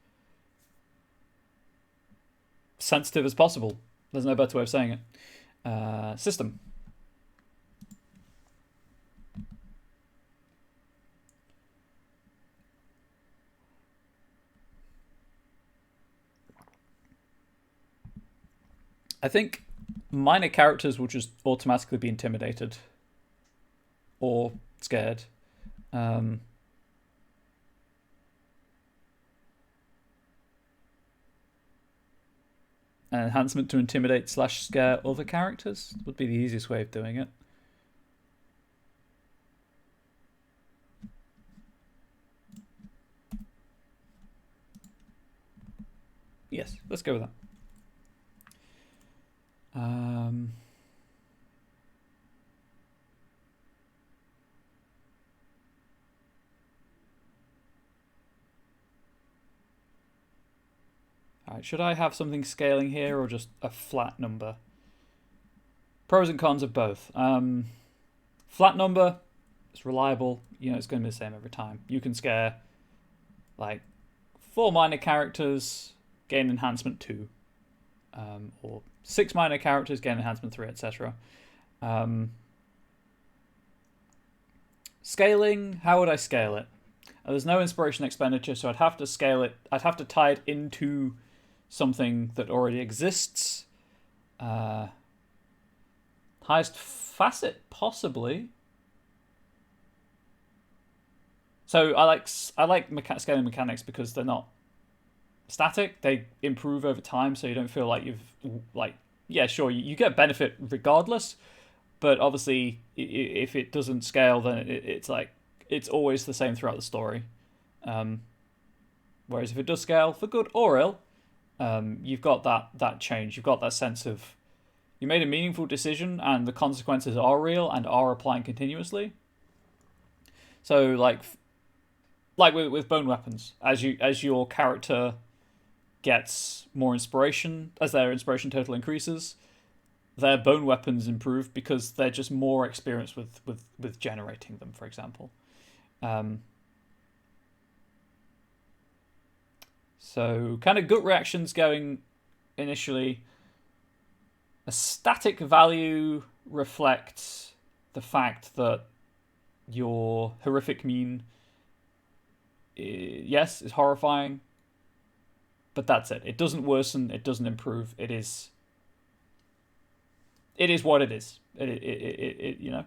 sensitive as possible. There's no better way of saying it. System. I think minor characters will just automatically be intimidated or scared. An enhancement to intimidate / scare other characters would be the easiest way of doing it. Yes, let's go with that. Alright, should I have something scaling here or just a flat number? Pros and cons of both. Flat number, it's reliable. It's going to be the same every time. You can scare like 4 minor characters, gain enhancement 2. Or 6 minor characters, gain enhancement 3, etc. Scaling, how would I scale it? There's no inspiration expenditure, so I'd have to scale it. I'd have to tie it into something that already exists. Highest facet, possibly. So I like scaling mechanics because they're not static. They improve over time, so you don't feel like yeah, sure, you get benefit regardless, but obviously if it doesn't scale, then it's always the same throughout the story. Whereas if it does scale, for good or ill, you've got that change. You've got that sense of you made a meaningful decision and the consequences are real and are applying continuously. So like with bone weapons, as your character gets more inspiration, as their inspiration total increases, their bone weapons improve because they're just more experienced with generating them, for example. So kind of gut reactions going initially. A static value reflects the fact that your horrific mean, yes, is horrifying, but that's it. It doesn't worsen, it doesn't improve, it is it is what it is. You know,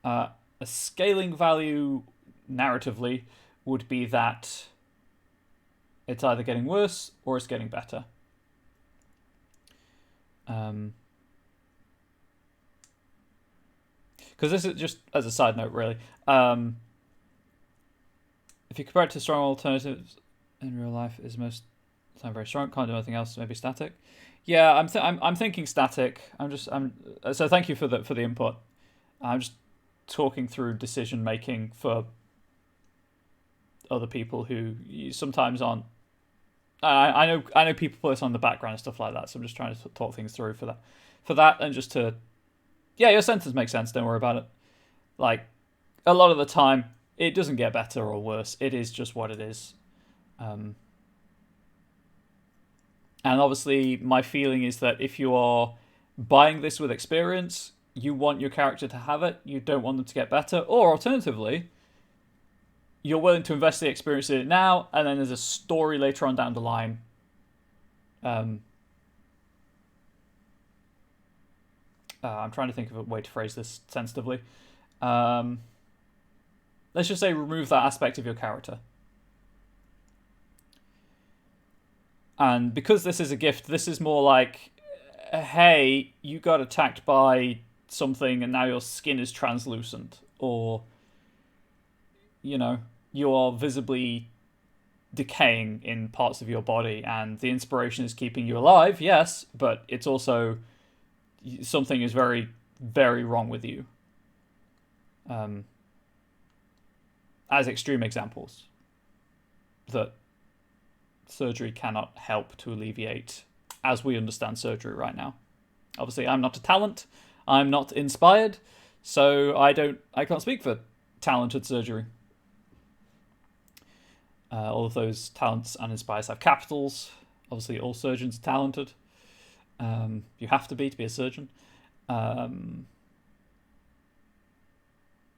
a scaling value narratively would be that it's either getting worse or it's getting better. Because this is just as a side note, really. If you compare it to strong alternatives in real life, is most of the time very strong. Can't do anything else. Maybe static. Yeah, I'm thinking static. So thank you for the input. I'm just talking through decision making for other people who sometimes aren't. I know people put this on the background and stuff like that, so I'm just trying to talk things through for that, and just to, yeah, your sentence makes sense. Don't worry about it. Like, a lot of the time, it doesn't get better or worse. It is just what it is. And obviously, my feeling is that if you are buying this with experience, you want your character to have it. You don't want them to get better. Or alternatively, you're willing to invest the experience in it now, and then there's a story later on down the line. I'm trying to think of a way to phrase this sensitively. Let's just say remove that aspect of your character. And because this is a gift, this is more like, hey, you got attacked by something and now your skin is translucent. Or, you know, you are visibly decaying in parts of your body and the inspiration is keeping you alive, yes, but it's also something is very, very wrong with you. As extreme examples that surgery cannot help to alleviate as we understand surgery right now. Obviously, I'm not a talent. I'm not inspired, so I can't speak for talented surgery. All of those talents and inspires have capitals. Obviously, all surgeons are talented. You have to be a surgeon.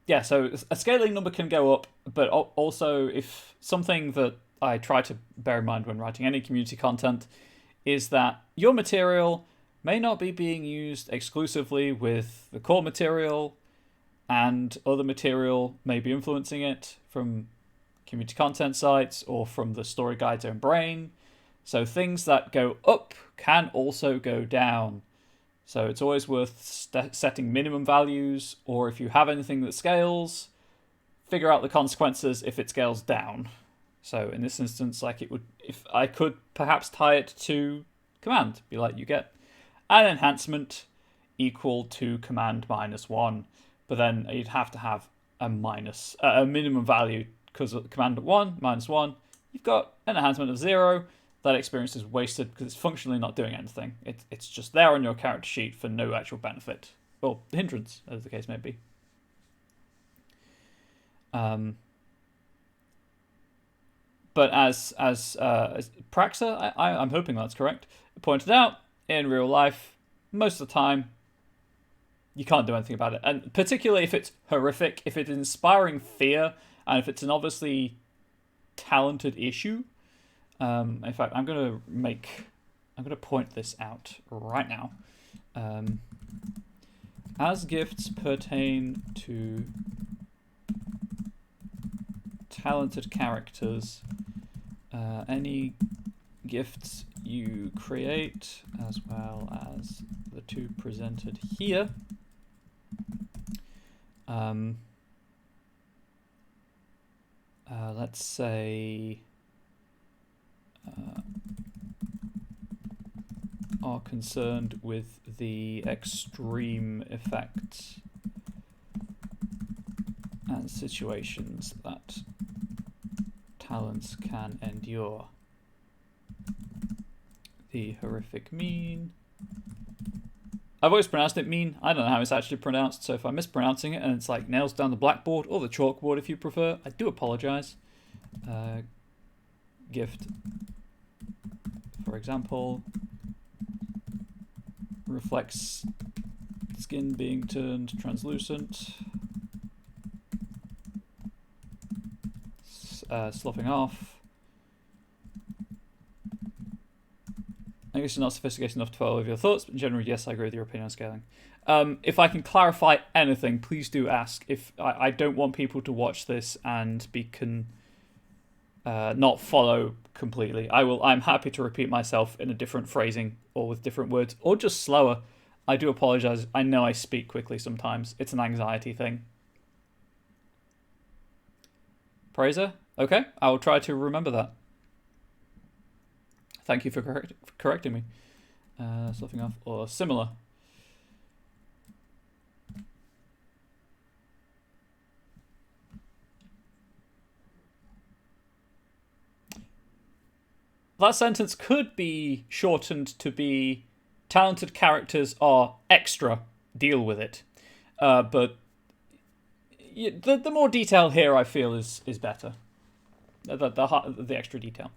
Yeah, so a scaling number can go up, but also if something that I try to bear in mind when writing any community content is that your material may not be being used exclusively with the core material, and other material may be influencing it from community content sites or from the story guide's own brain. So things that go up can also go down. So it's always worth setting minimum values, or if you have anything that scales, figure out the consequences if it scales down. So in this instance, like it would, if I could perhaps tie it to command, be like you get an enhancement equal to command -1, but then you'd have to have a minimum value, because at command 1 -1, you've got an enhancement of 0. That experience is wasted because it's functionally not doing anything. It's just there on your character sheet for no actual benefit, or hindrance, as the case may be. But as Praxa, I'm hoping that's correct, pointed out, in real life, most of the time, you can't do anything about it. And particularly if it's horrific, if it's inspiring fear, and if it's an obviously talented issue. In fact, I'm going to point this out right now. As gifts pertain to talented characters, any gifts you create, as well as the two presented here, let's say are concerned with the extreme effects and situations that talents can endure. The horrific mean. I've always pronounced it mean. I don't know how it's actually pronounced, so if I'm mispronouncing it and it's like nails down the blackboard, or the chalkboard if you prefer, I do apologise. Gift, for example, reflects skin being turned translucent, sloughing off, I guess you're not sophisticated enough to follow with your thoughts, but in general, yes, I agree with your opinion on scaling. If I can clarify anything, please do ask. If I don't want people to watch this and not follow completely. I'm happy to repeat myself in a different phrasing or with different words or just slower. I do apologize. I know I speak quickly sometimes. It's an anxiety thing. Praiser? Okay, I will try to remember that. Thank you for correcting me. Something off or similar. That sentence could be shortened to be talented characters are extra, deal with it. But the more detail here, I feel, is better. The extra detail.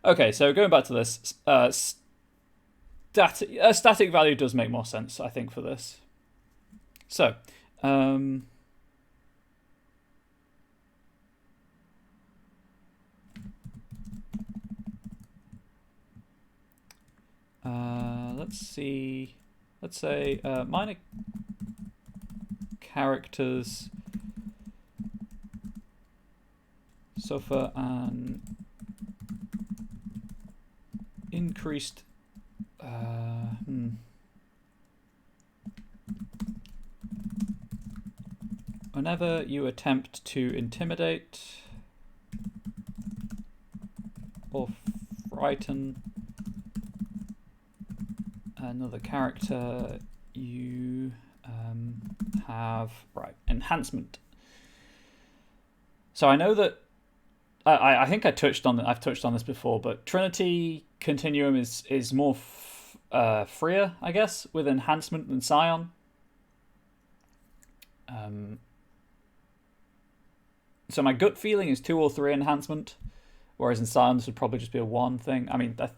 Okay, so going back to this, static value does make more sense, I think, for this. So, let's see. Let's say minor characters suffer an increased. Whenever you attempt to intimidate or frighten another character, you have enhancement. So I know that I think I've touched on this before, but Trinity Continuum is more freer, I guess, with enhancement than Scion. So my gut feeling is 2 or 3 enhancement, whereas in Scion this would probably just be a 1 thing. I mean, I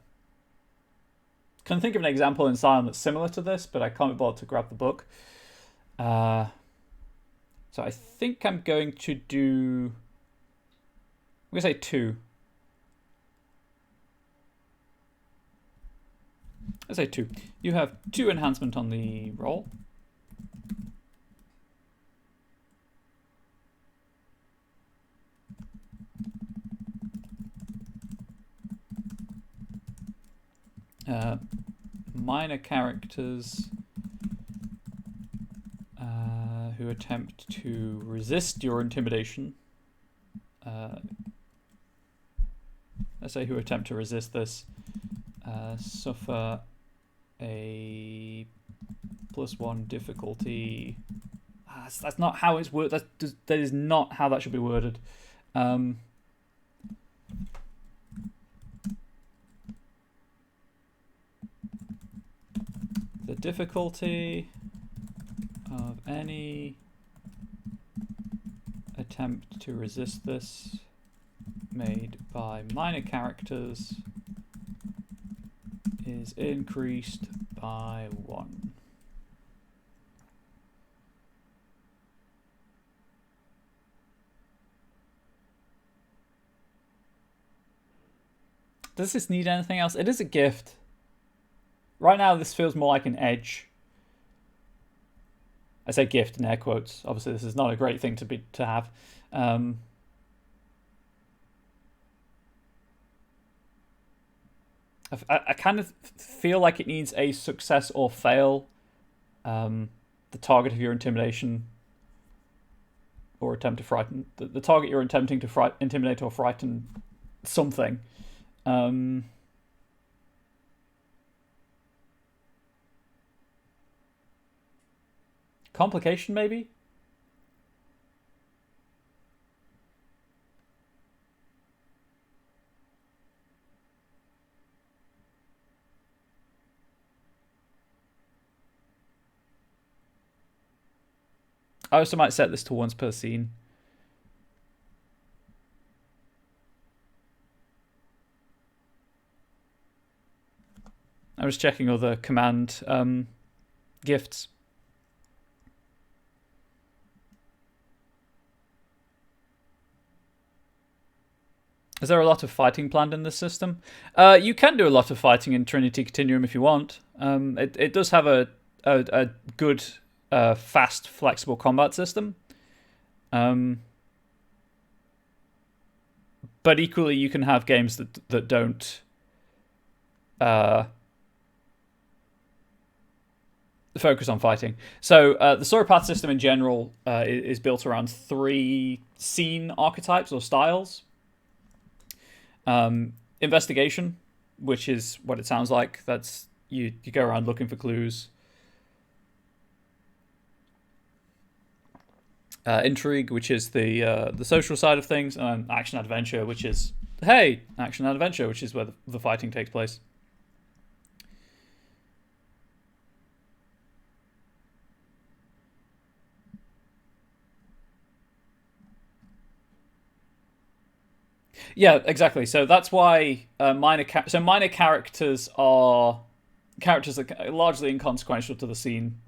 can think of an example in Scion that's similar to this, but I can't be bothered to grab the book. So I think I'm going to do... I'm going to say 2. Let's say 2. You have 2 enhancement on the roll. Minor characters who attempt to resist your intimidation. Let's say who attempt to resist this suffer a +1 difficulty. That's not how it's worded. That is not how that should be worded. The difficulty of any attempt to resist this made by minor characters is increased by 1. Does this need anything else? It is a gift. Right now, this feels more like an edge. I say gift in air quotes. Obviously, this is not a great thing to have. I kind of feel like it needs a success or fail. The target of your intimidation or attempt to frighten. The target you're attempting to intimidate or frighten something. Complication, maybe? I also might set this to once per scene. I was checking other command gifts. Is there a lot of fighting planned in this system? You can do a lot of fighting in Trinity Continuum if you want. It does have a good, fast, flexible combat system. But equally, you can have games that don't focus on fighting. So the story path system in general is built around 3 scene archetypes or styles. Investigation, which is what it sounds like. That's you go around looking for clues. Intrigue, which is the social side of things, and action adventure, which is action adventure, which is where the fighting takes place. Yeah, exactly. So that's why minor characters are characters that are largely inconsequential to the scene.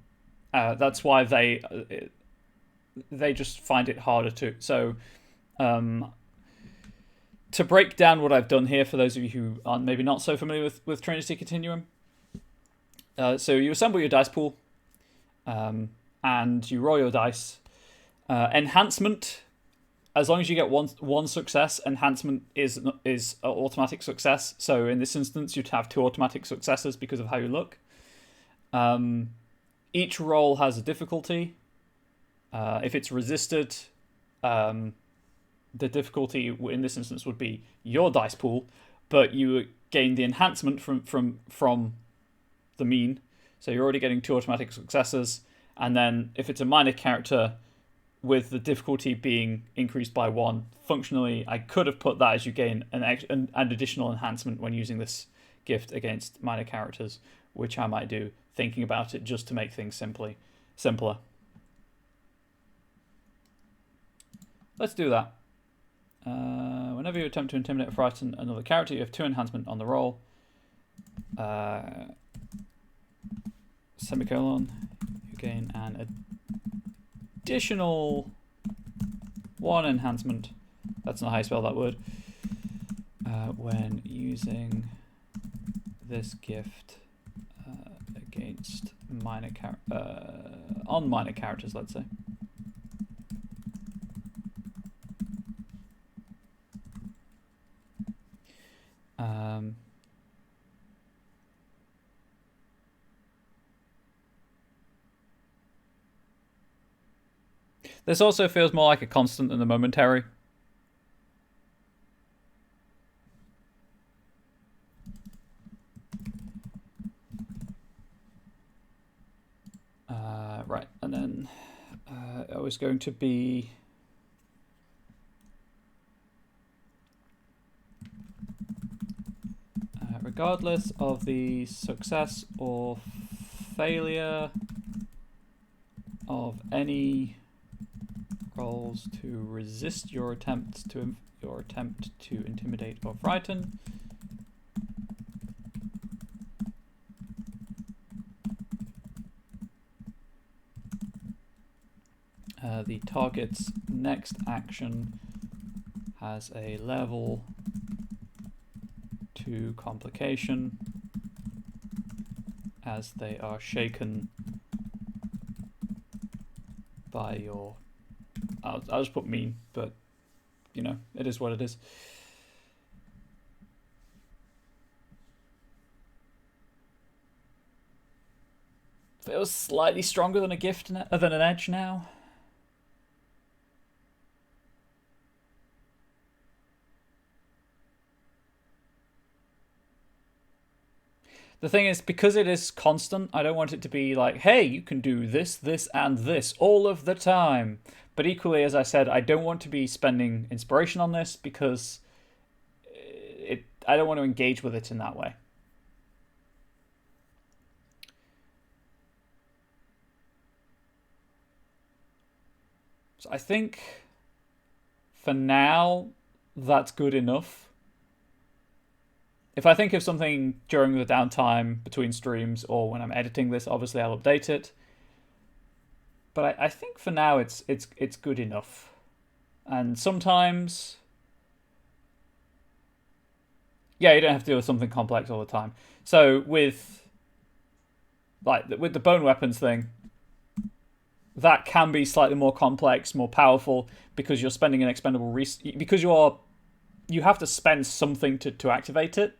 That's why they just find it harder to. So, to break down what I've done here for those of you who are maybe not so familiar with Trinity Continuum. So you assemble your dice pool, and you roll your dice. Enhancement. As long as you get one success, enhancement is an automatic success. So in this instance, you'd have 2 automatic successes because of how you look. Each roll has a difficulty. If it's resisted, the difficulty in this instance would be your dice pool, but you gain the enhancement from the mean. So you're already getting 2 automatic successes. And then if it's a minor character, with the difficulty being increased by 1. Functionally, I could have put that as you gain an additional enhancement when using this gift against minor characters, which I might do, thinking about it just to make things simpler. Let's do that. Whenever you attempt to intimidate or frighten another character, you have 2 enhancement on the roll. Semicolon, you gain an additional 1 enhancement. That's not how you spell that word. When using this gift against minor characters, let's say. This also feels more like a constant than a momentary. Right, and then I was going to be... regardless of the success or failure of any rolls to resist your attempt to intimidate or frighten, the target's next action has a level 2 complication as they are shaken by your... I'll just put mean, but you know, it is what it is. Feels slightly stronger than a gift than an edge now. The thing is, because it is constant, I don't want it to be like, hey, you can do this, this, and this all of the time. But equally, as I said, I don't want to be spending inspiration on this because I don't want to engage with it in that way. So I think for now, that's good enough. If I think of something during the downtime between streams or when I'm editing this, obviously I'll update it. But I think for now it's good enough. And sometimes Yeah, you don't have to deal with something complex all the time. So with the bone weapons thing, that can be slightly more complex, more powerful because you're spending an expendable because you have to spend something to activate it.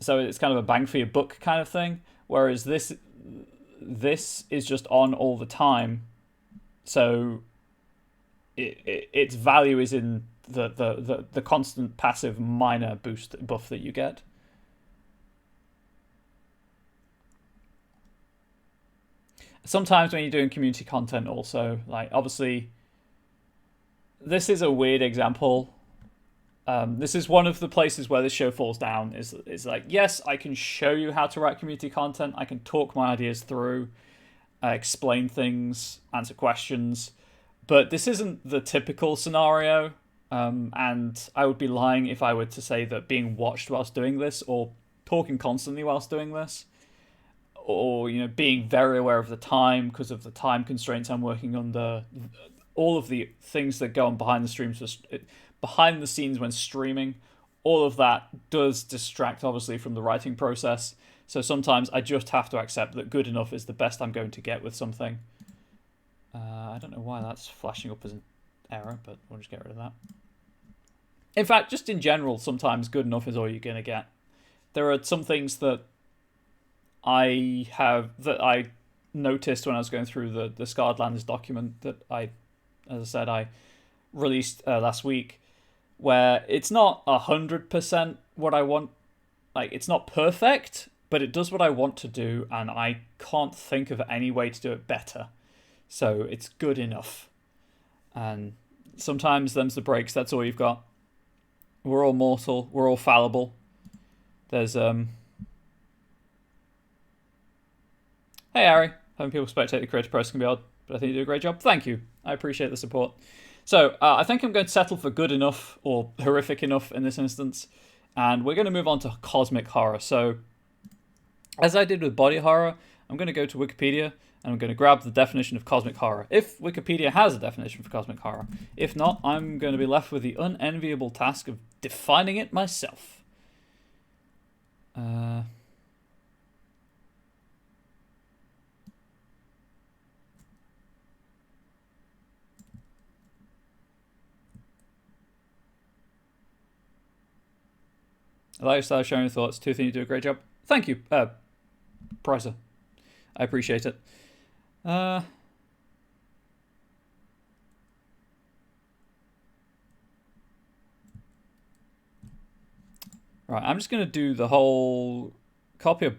So it's kind of a bang for your buck kind of thing. Whereas this is just on all the time, so its value is in the constant passive minor boost buff that you get. Sometimes when you're doing community content also, like obviously this is a weird example. This is one of the places where the show falls down is like, yes, I can show you how to write community content, I can talk my ideas through, explain things, answer questions, but this isn't the typical scenario. And I would be lying if I were to say that being watched whilst doing this, or talking constantly whilst doing this, or being very aware of the time because of the time constraints I'm working under, all of the things that go on behind the scenes when streaming, all of that does distract obviously from the writing process. So sometimes I just have to accept that good enough is the best I'm going to get with something. I don't know why that's flashing up as an error, but we'll just get rid of that. In fact, just in general, sometimes good enough is all you're going to get. There are some things that I noticed when I was going through the Scarred Lands document that as I said, I released last week, where it's not 100% what I want. Like, it's not perfect, but it does what I want to do, and I can't think of any way to do it better. So it's good enough. And sometimes them's the breaks. That's all you've got. We're all mortal. We're all fallible. There's Hey Harry, having people spectate the creative process can be odd, but I think you do a great job. Thank you. I appreciate the support. So I think I'm going to settle for good enough or horrific enough in this instance, and we're going to move on to cosmic horror. So as I did with body horror, I'm going to go to Wikipedia and I'm going to grab the definition of cosmic horror, if Wikipedia has a definition for cosmic horror. If not, I'm going to be left with the unenviable task of defining it myself. I like your style, sharing your thoughts. Toothy, you do a great job. Thank you, Pricer. I appreciate it. Right, I'm just going to do the whole copy a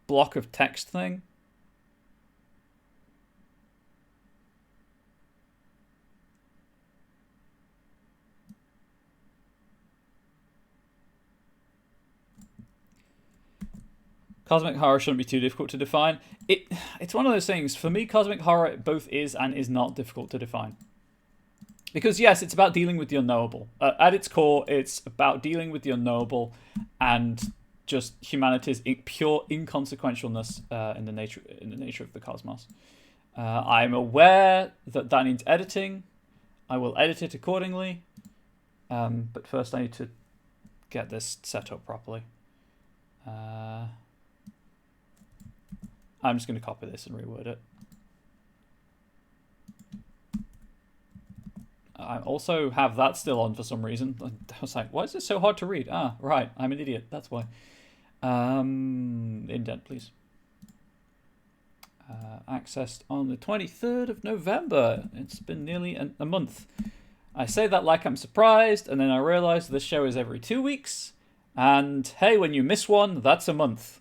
block of text thing. Cosmic horror shouldn't be too difficult to define. It's one of those things. For me, cosmic horror both is and is not difficult to define. Because yes, it's about dealing with the unknowable. At its core, it's about dealing with the unknowable and just humanity's pure inconsequentialness in the nature of the cosmos. I'm aware that needs editing. I will edit it accordingly. But first I need to get this set up properly. I'm just going to copy this and reword it. I also have that still on for some reason. I was like, why is this so hard to read? Ah, right, I'm an idiot, that's why. Indent, please. Accessed on the 23rd of November. It's been nearly a month. I say that like I'm surprised, and then I realise this show is every 2 weeks. And hey, when you miss one, that's a month.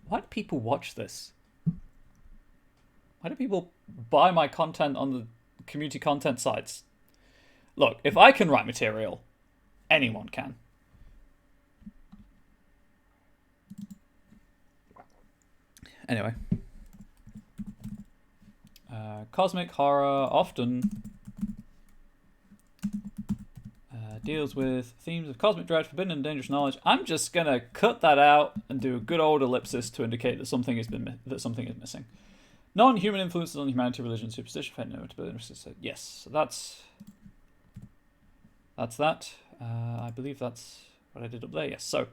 Why do people watch this? Why do people buy my content on the community content sites? Look, if I can write material, anyone can. Anyway. Cosmic horror often deals with themes of cosmic dread, forbidden and dangerous knowledge. I'm just gonna cut that out and do a good old ellipsis to indicate that something is missing. Non-human influences on humanity, religion, superstition, faith, no, yes, so that's that. I believe that's what I did up there. Yes, so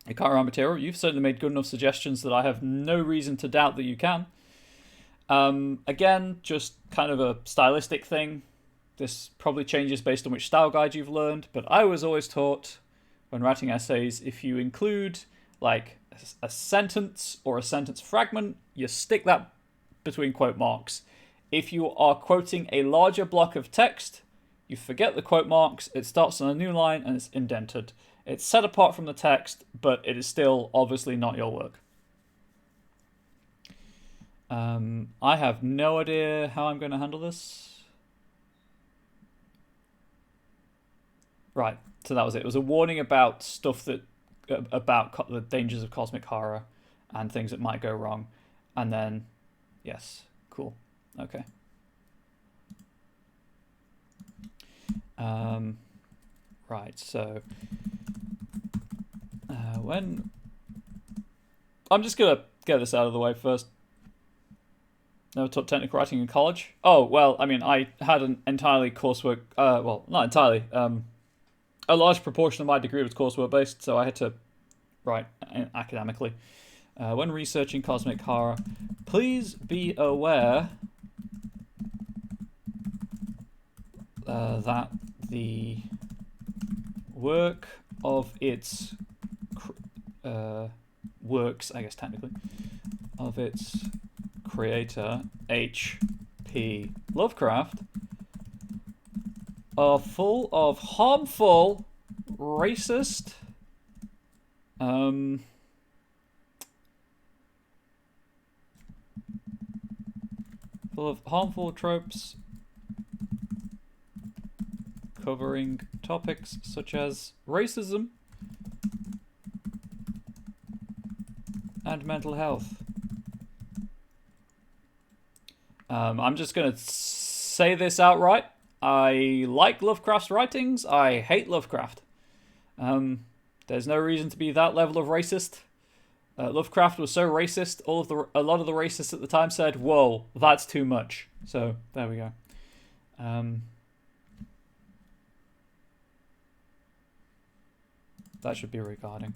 Ikara Material, you've certainly made good enough suggestions that I have no reason to doubt that you can. Again, just kind of a stylistic thing. This probably changes based on which style guide you've learned, but I was always taught when writing essays, if you include like a sentence or a sentence fragment, you stick that between quote marks. If you are quoting a larger block of text, you forget the quote marks, it starts on a new line and it's indented. It's set apart from the text, but it is still obviously not your work. I have no idea how I'm going to handle this. Right, so that was it. It was a warning about stuff that about the dangers of cosmic horror and things that might go wrong. And then, yes, cool. Okay. Right, so when I'm just gonna get this out of the way first. Never taught technical writing in college. Oh well, I mean, I had an entirely coursework. Well, not entirely. A large proportion of my degree was coursework based, so I had to write academically. When researching cosmic horror, please be aware that the work of its works, I guess technically, of its creator, H.P. Lovecraft, are full of harmful, racist, full of harmful tropes covering topics such as racism and mental health. I'm just going to say this outright. I like Lovecraft's writings. I hate Lovecraft. There's no reason to be that level of racist. Lovecraft was so racist, a lot of the racists at the time said, whoa, that's too much. So, there we go. That should be regarding.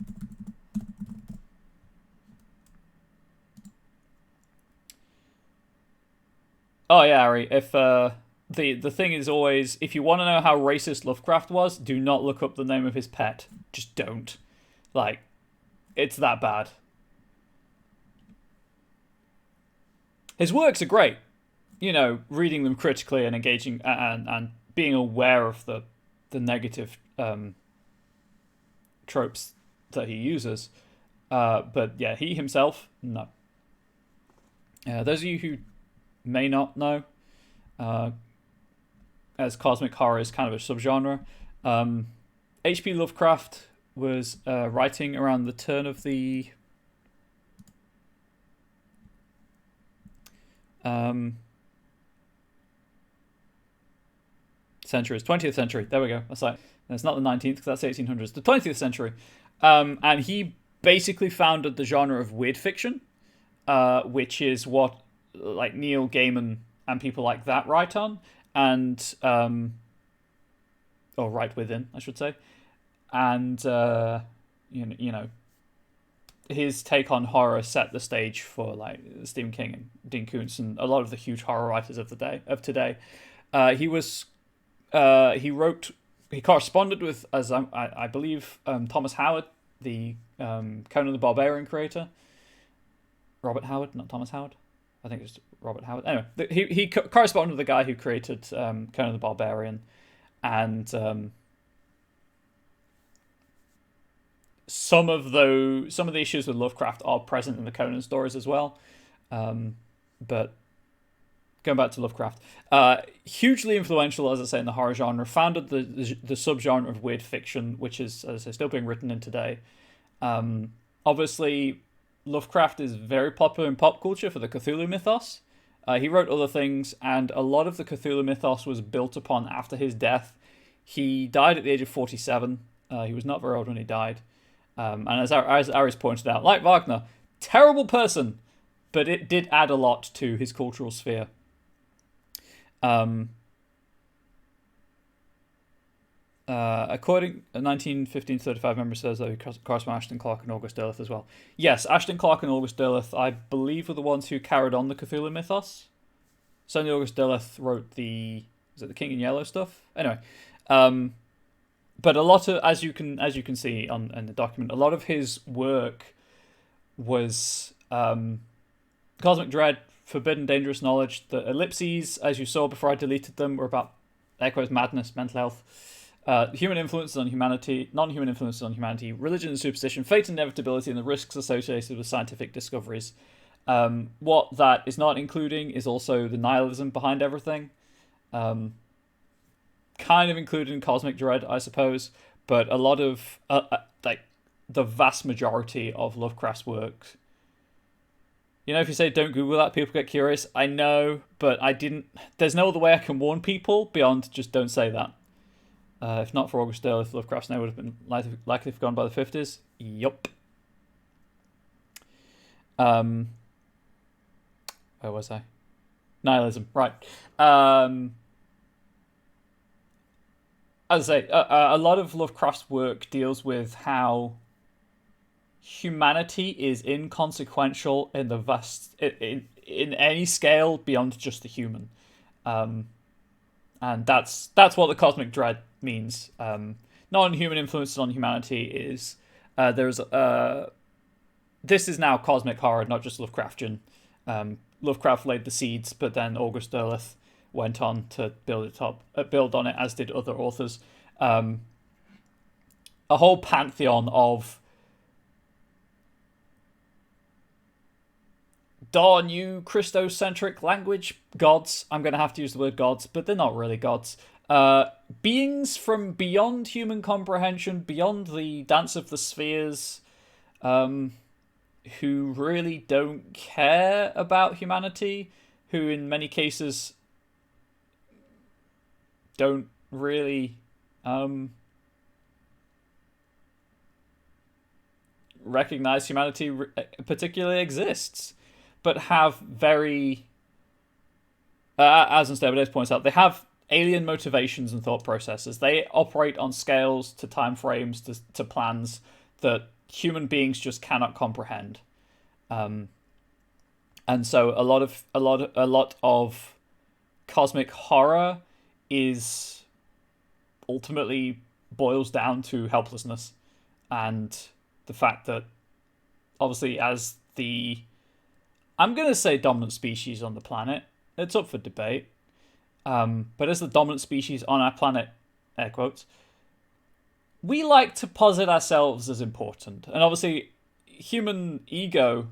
Oh yeah, Ari, if the thing is always, if you want to know how racist Lovecraft was, do not look up the name of his pet. Just don't. Like, it's that bad. His works are great. You know, reading them critically and engaging and being aware of the negative tropes that he uses. But yeah, he himself, no. Those of you who may not know, as cosmic horror is kind of a subgenre, H.P. Lovecraft was writing around the turn of the centuries, 20th century. There we go. That's like, it's not the 19th because that's 1800s. The 20th century, and he basically founded the genre of weird fiction, which is what like Neil Gaiman and people like that write on, and or write within, I should say, and you know, his take on horror set the stage for like Stephen King and Dean Koontz and a lot of the huge horror writers of today. He corresponded with, as I believe, Thomas Howard, the Conan the Barbarian creator. Robert Howard, not Thomas Howard. I think it's Robert Howard. Anyway, he corresponded with the guy who created Conan the Barbarian, and some of the issues with Lovecraft are present in the Conan stories as well. But going back to Lovecraft, hugely influential, as I say, in the horror genre. Founded the subgenre of weird fiction, which is, as I say, still being written in today. Obviously, Lovecraft is very popular in pop culture for the Cthulhu mythos. He wrote other things, and a lot of the Cthulhu mythos was built upon after his death. He died at the age of 47. He was not very old when he died. And as Aris pointed out, like Wagner, terrible person, but it did add a lot to his cultural sphere. According a 1915-35 member says that he correspond Ashton Clarke and August Derleth as well. Yes, Ashton Clarke and August Derleth, I believe, were the ones who carried on the Cthulhu mythos. Certainly August Derleth wrote the King in Yellow stuff. Anyway, but a lot of, as you can see in the document, a lot of his work was cosmic dread, forbidden, dangerous knowledge. The ellipses, as you saw before I deleted them, were about madness, mental health. Human influences on humanity, non-human influences on humanity, religion and superstition, fate and inevitability, and the risks associated with scientific discoveries. What that is not including is also the nihilism behind everything. Kind of included in cosmic dread, I suppose, but a lot of, like, the vast majority of Lovecraft's work. You know, if you say don't Google that, people get curious. I know, but I didn't. There's no other way I can warn people beyond just don't say that. If not for August Derleth, Lovecraft's name would have been likely forgotten by the 50s. Yup. Where was I? Nihilism, right. As I say, a lot of Lovecraft's work deals with how humanity is inconsequential in the vast, in any scale beyond just the human. And that's what the cosmic dread means. Non-human influences on humanity is this is now cosmic horror, not just Lovecraftian. Lovecraft laid the seeds, but then August Derleth went on to build on it, as did other authors. A whole pantheon of new Christocentric language gods. I'm going to have to use the word gods, but they're not really gods. Beings from beyond human comprehension, beyond the dance of the spheres, who really don't care about humanity, who in many cases don't really recognize humanity particularly exists, but have very, as Unstable points out, they have alien motivations and thought processes. They operate on scales, to time frames, to plans that human beings just cannot comprehend. And so a lot of cosmic horror is ultimately boils down to helplessness and the fact that, obviously, as the, I'm going to say dominant species on the planet, it's up for debate, but as the dominant species on our planet, air quotes, we like to posit ourselves as important. And obviously, human ego,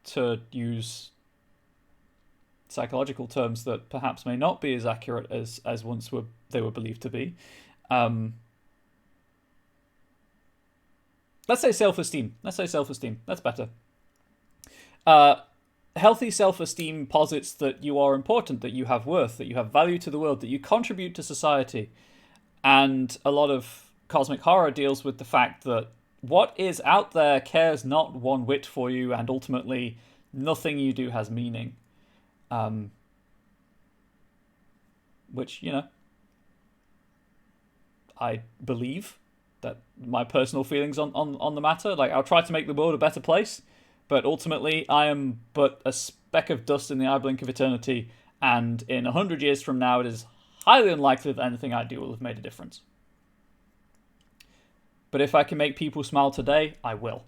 to use psychological terms that perhaps may not be as accurate as once they were believed to be. Let's say self-esteem. That's better. Healthy self-esteem posits that you are important, that you have worth, that you have value to the world, that you contribute to society. And a lot of cosmic horror deals with the fact that what is out there cares not one whit for you, and ultimately nothing you do has meaning. Which, you know, I believe that my personal feelings on the matter. Like, I'll try to make the world a better place, but ultimately I am but a speck of dust in the eye blink of eternity, and in 100 years from now it is highly unlikely that anything I do will have made a difference. But if I can make people smile today, I will.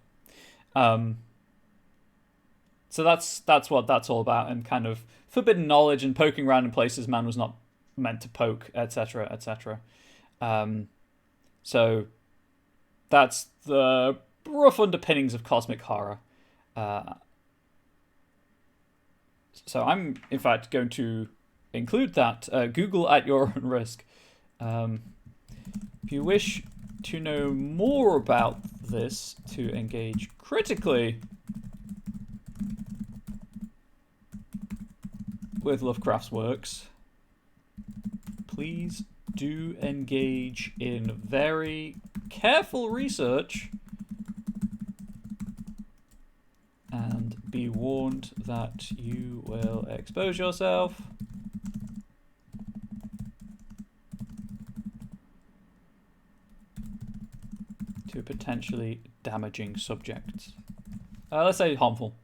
So that's what that's all about, and kind of forbidden knowledge and poking around in places man was not meant to poke, etc., etc. So that's the rough underpinnings of cosmic horror. So I'm, in fact, going to include that. Google at your own risk. If you wish to know more about this, to engage critically with Lovecraft's works, please do engage in very careful research and be warned that you will expose yourself potentially damaging subjects. Let's say harmful.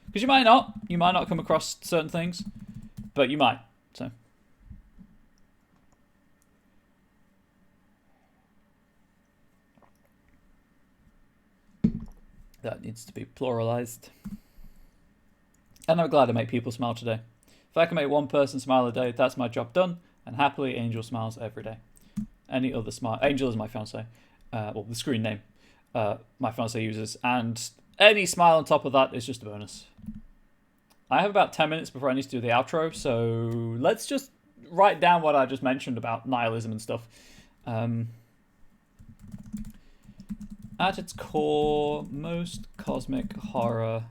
Because you might not come across certain things, but you might, so. That needs to be pluralized. And I'm glad I make people smile today. If I can make one person smile a day, that's my job done, and happily Angel smiles every day. Any other smile, Angel is my fiancée, well, the screen name my fiancée uses, and any smile on top of that is just a bonus. I have about 10 minutes before I need to do the outro, so let's just write down what I just mentioned about nihilism and stuff. At its core, most cosmic horror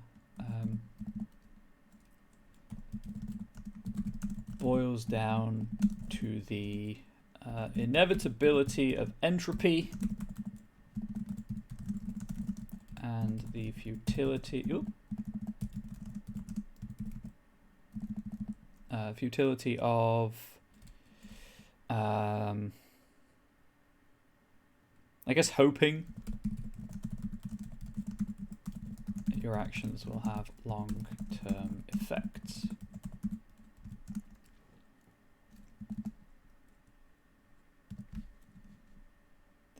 boils down to the inevitability of entropy and the futility of I guess hoping that your actions will have long-term effects.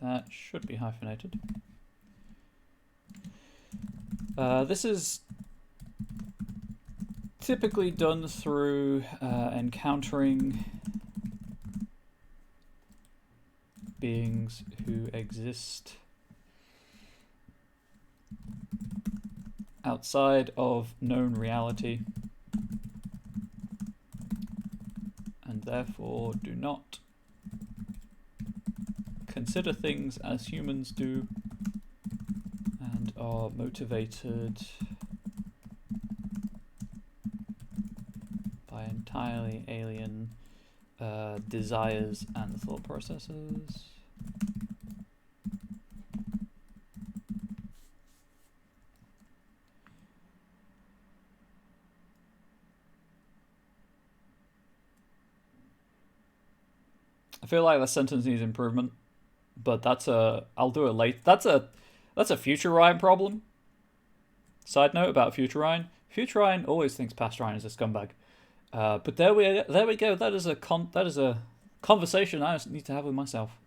That should be hyphenated. This is typically done through encountering beings who exist outside of known reality and therefore do not consider things as humans do and are motivated by entirely alien desires and thought processes. I feel like that sentence needs improvement, but I'll do it late. That's a Future Ryan problem. Side note about Future Ryan. Future Ryan always thinks Past Ryan is a scumbag. But there we go. That is a conversation I need to have with myself.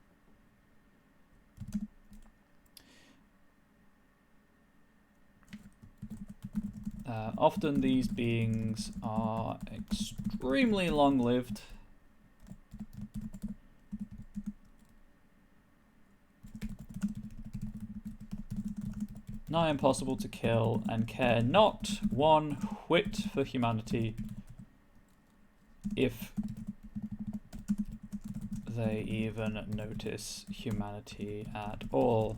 Often these beings are extremely long-lived. Nigh impossible to kill and care not one whit for humanity if they even notice humanity at all.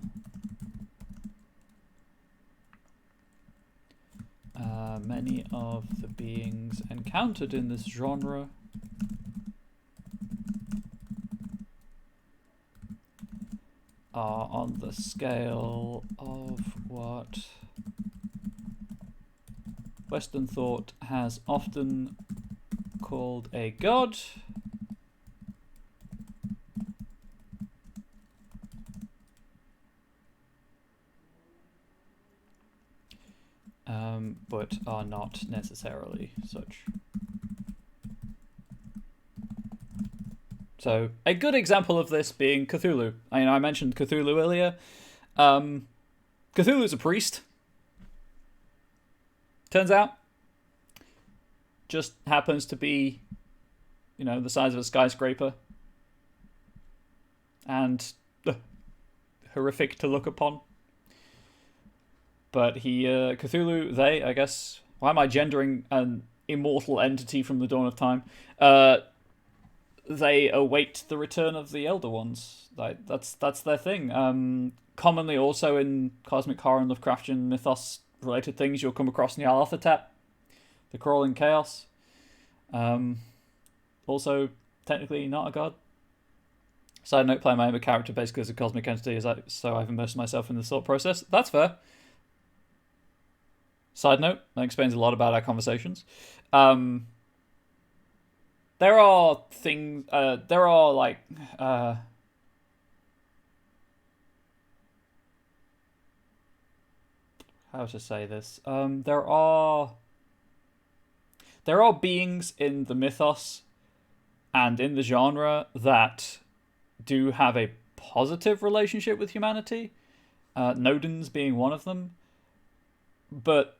Many of the beings encountered in this genre are on the scale of what Western thought has often called a god, but are not necessarily such. So a good example of this being Cthulhu. I mentioned Cthulhu earlier. Cthulhu's a priest. Turns out, just happens to be, the size of a skyscraper, and horrific to look upon. But Cthulhu, I guess. Why am I gendering an immortal entity from the dawn of time? They await the return of the Elder Ones. That's their thing. Commonly also in cosmic horror and Lovecraftian mythos related things, you'll come across Nyarlathotep, the crawling chaos. Also, technically not a god. Side note, playing my own character basically as a cosmic entity, so I've immersed myself in the thought process. That's fair. Side note, that explains a lot about our conversations. There are things, how to say this. There are beings in the mythos and in the genre that do have a positive relationship with humanity. Nodens being one of them. But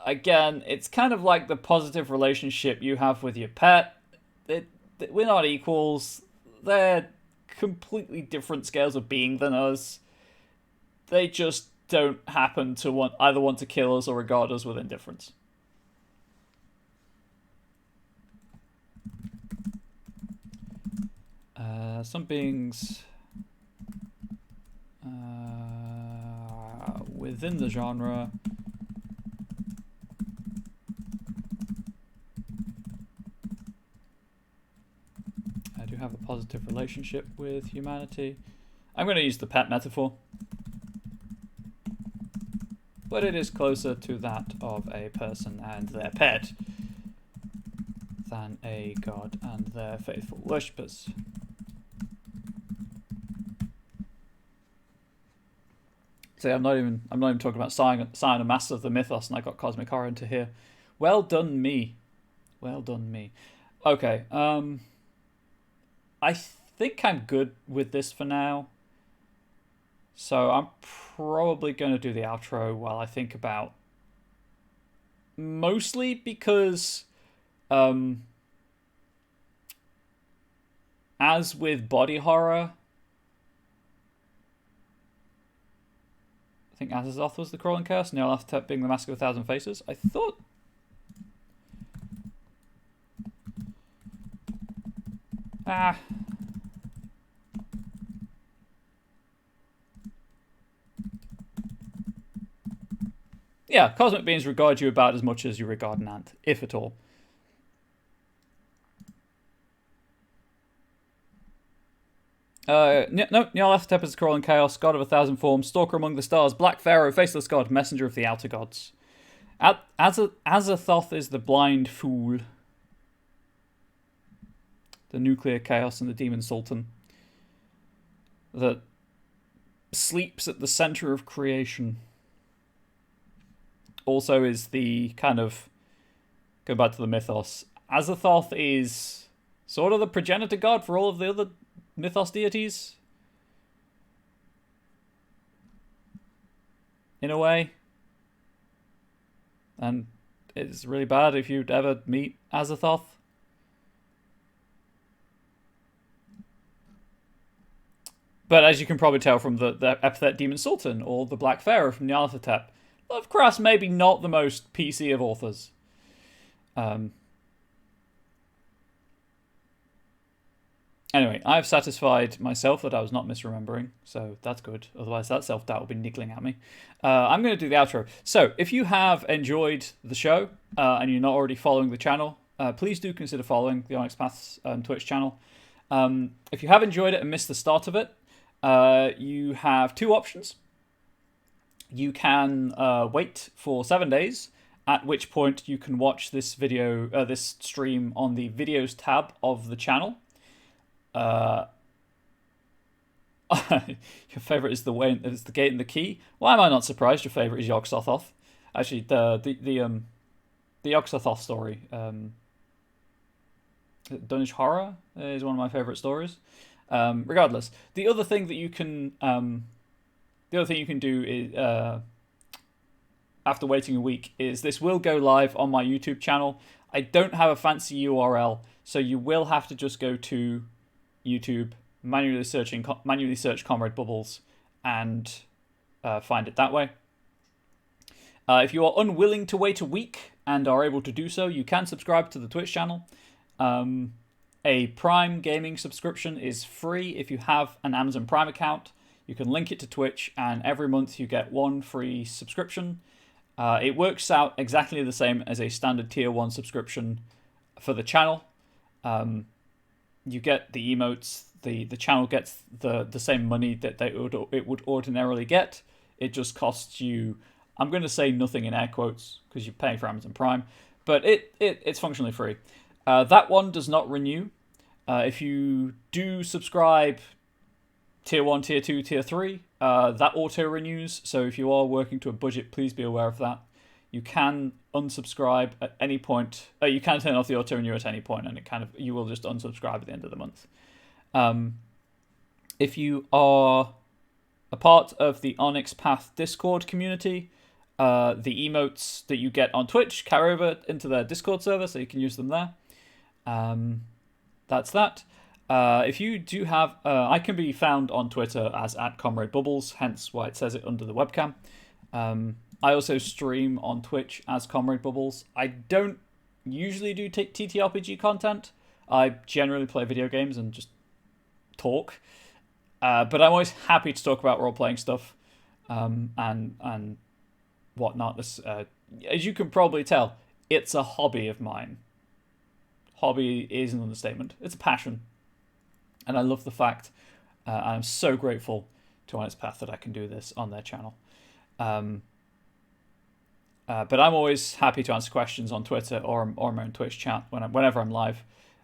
again, it's kind of like the positive relationship you have with your pet. We're not equals. They're completely different scales of being than us. They just don't happen to either want to kill us or regard us with indifference. Some beings within the genre do have a positive relationship with humanity. I'm going to use the pet metaphor, but it is closer to that of a person and their pet than a god and their faithful worshippers. See, I'm not even talking about Sion, a master of the mythos, and I got cosmic horror into here. Well done me. Well done me. Okay, I think I'm good with this for now. So I'm probably going to do the outro while I think about... Mostly because... as with body horror... I think Azazoth was the Crawling Curse, Nyarlathotep being the Mask of a Thousand Faces. I thought... Yeah, cosmic beings regard you about as much as you regard an ant, if at all. No, Nyarlathotep is the Crawling Chaos, God of a Thousand Forms, Stalker among the Stars, Black Pharaoh, Faceless God, Messenger of the Outer Gods. Azathoth is the Blind Fool, the Nuclear Chaos, and the Demon Sultan that sleeps at the center of creation. Also is the kind of... Go back to the mythos. Azathoth is sort of the progenitor god for all of the other mythos deities, in a way. And it's really bad if you'd ever meet Azathoth. But as you can probably tell from the epithet Demon Sultan or the Black Pharaoh from Nyarlathotep, Lovecraft's maybe not the most PC of authors. Anyway, I've satisfied myself that I was not misremembering, so that's good. Otherwise, that self-doubt will be niggling at me. I'm going to do the outro. So, if you have enjoyed the show and you're not already following the channel, please do consider following the Onyx Path Twitch channel. If you have enjoyed it and missed the start of it, you have two options. You can wait for 7 days, at which point you can watch this video, this stream on the videos tab of the channel. Your favorite is the gate and the key. Why am I not surprised? Your favorite is Yog-Sothoth. Actually, the Yog-Sothoth story, Dunwich Horror, is one of my favorite stories. Regardless, the other thing you can do is, after waiting a week, is this will go live on my YouTube channel. I don't have a fancy URL, so you will have to just go to YouTube, manually search Comrade Bubbles, and find it that way. If you are unwilling to wait a week and are able to do so, you can subscribe to the Twitch channel. A Prime gaming subscription is free if you have an Amazon Prime account. You can link it to Twitch, and every month you get one free subscription. It works out exactly the same as a standard Tier 1 subscription for the channel. You get the emotes, the channel gets the same money that it would ordinarily get. It just costs you, I'm going to say nothing in air quotes, because you're paying for Amazon Prime, but it's functionally free. That one does not renew. If you do subscribe Tier 1, Tier 2, Tier 3. That auto-renews, so if you are working to a budget, please be aware of that. You can unsubscribe at any point. You can turn off the auto-renew at any point, and you will just unsubscribe at the end of the month. If you are a part of the Onyx Path Discord community, the emotes that you get on Twitch carry over into their Discord server, so you can use them there. That's that. If you do have... I can be found on Twitter as @ComradeBubbles, hence why it says it under the webcam. I also stream on Twitch as Comrade Bubbles. I don't usually do TTRPG content. I generally play video games and just talk. But I'm always happy to talk about role-playing stuff and whatnot. As you can probably tell, it's a hobby of mine. Hobby is an understatement. It's a passion. And I love the fact, and I'm so grateful to Onyx Path that I can do this on their channel. But I'm always happy to answer questions on Twitter or my own Twitch chat whenever I'm live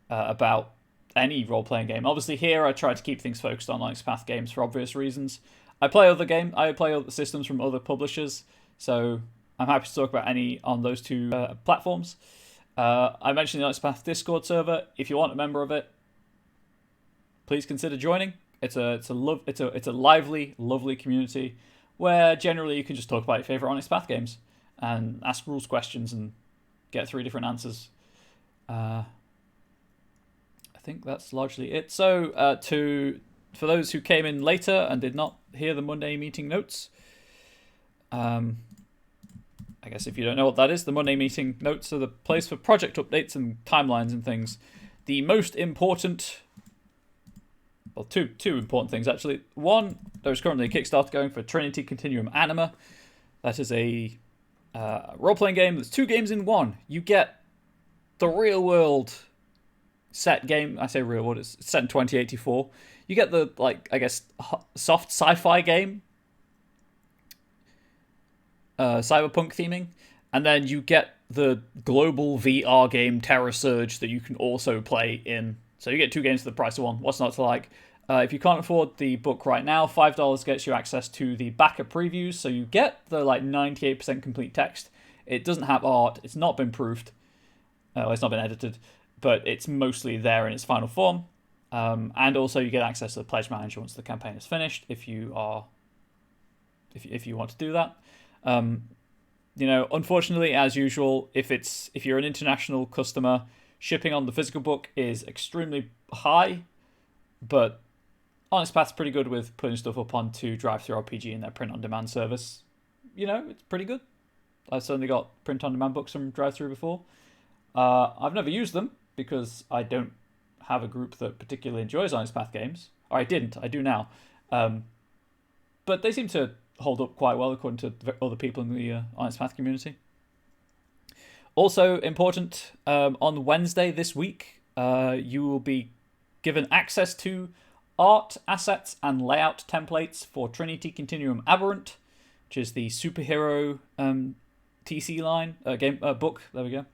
about any role-playing game. Obviously here I try to keep things focused on Onyx Path games for obvious reasons. I play other systems from other publishers, so I'm happy to talk about any on those two platforms. I mentioned the Onyx Path Discord server. If you want a member of it, please consider joining. It's a lively, lovely community where generally you can just talk about your favorite Onyx Path games and ask rules questions and get 3 different answers. I think that's largely it. So for those who came in later and did not hear the Monday meeting notes, I guess if you don't know what that is, the Monday meeting notes are the place for project updates and timelines and things. The most important, well, two important things actually. One, there's currently a Kickstarter going for Trinity Continuum Anima. That is a role-playing game that's 2 games in 1. You get the real-world set game. I say real-world, it's set in 2084. You get the, soft sci-fi game, cyberpunk theming, and then you get the global VR game Terra Surge that you can also play in. So you get 2 games for the price of 1. What's not to like? If you can't afford the book right now, $5 gets you access to the backer previews. So you get the 98% complete text. It doesn't have art. It's not been proofed. It's not been edited, but it's mostly there in its final form. And also you get access to the pledge manager once the campaign is finished, if you want to do that. Unfortunately, as usual, if you're an international customer, shipping on the physical book is extremely high, but Onyx Path's pretty good with putting stuff up onto DriveThruRPG in their print-on-demand service. It's pretty good. I've certainly got print-on-demand books from DriveThru before. I've never used them because I don't have a group that particularly enjoys Onyx Path games. Or I didn't. I do now. But they seem to hold up quite well according to other people in the Onyx Path community. Also important, on Wednesday this week, you will be given access to art, assets, and layout templates for Trinity Continuum Aberrant, which is the superhero TC line, book. There we go.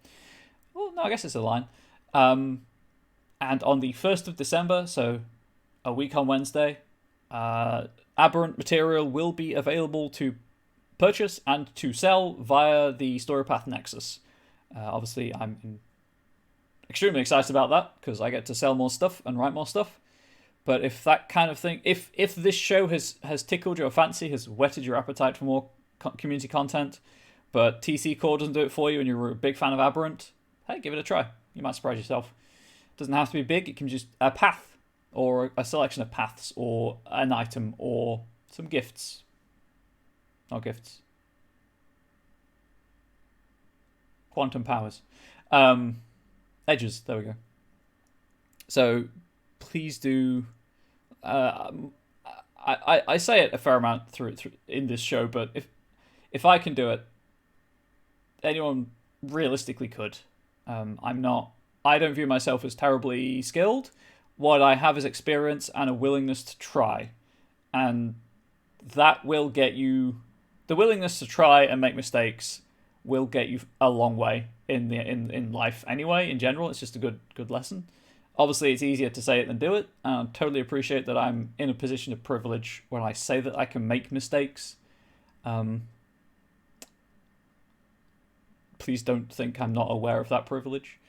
Well, no, I guess it's a line. And on the 1st of December, so a week on Wednesday, Aberrant material will be available to purchase and to sell via the StoryPath Nexus. Obviously, I'm extremely excited about that because I get to sell more stuff and write more stuff. But if that kind of thing, if this show has tickled your fancy, has whetted your appetite for more community content, but TC Core doesn't do it for you and you're a big fan of Aberrant, hey, give it a try. You might surprise yourself. It doesn't have to be big. It can be just a path or a selection of paths or an item or some gifts. Not gifts. Quantum powers. Edges. There we go. So please do. I say it a fair amount through in this show, but if I can do it, anyone realistically could. I don't view myself as terribly skilled. What I have is experience and a willingness to try, and that will get you. The willingness to try and make mistakes will get you a long way in life anyway. In general, it's just a good lesson. Obviously, it's easier to say it than do it. I totally appreciate that I'm in a position of privilege when I say that I can make mistakes. Please don't think I'm not aware of that privilege.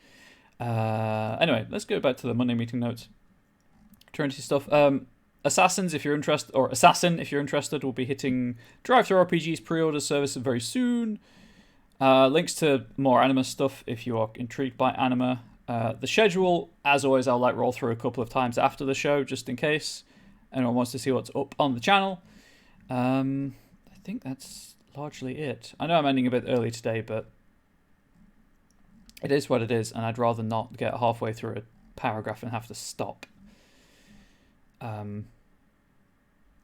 Anyway, let's go back to the Monday meeting notes. Trinity stuff. Assassins, if you're interested, or Assassin, if you're interested, will be hitting Drive-Thru RPG's pre-order service very soon. Links to more anime stuff if you are intrigued by anime. The schedule, as always, I'll roll through a couple of times after the show, just in case anyone wants to see what's up on the channel. I think that's largely it. I know I'm ending a bit early today, but it is what it is, and I'd rather not get halfway through a paragraph and have to stop.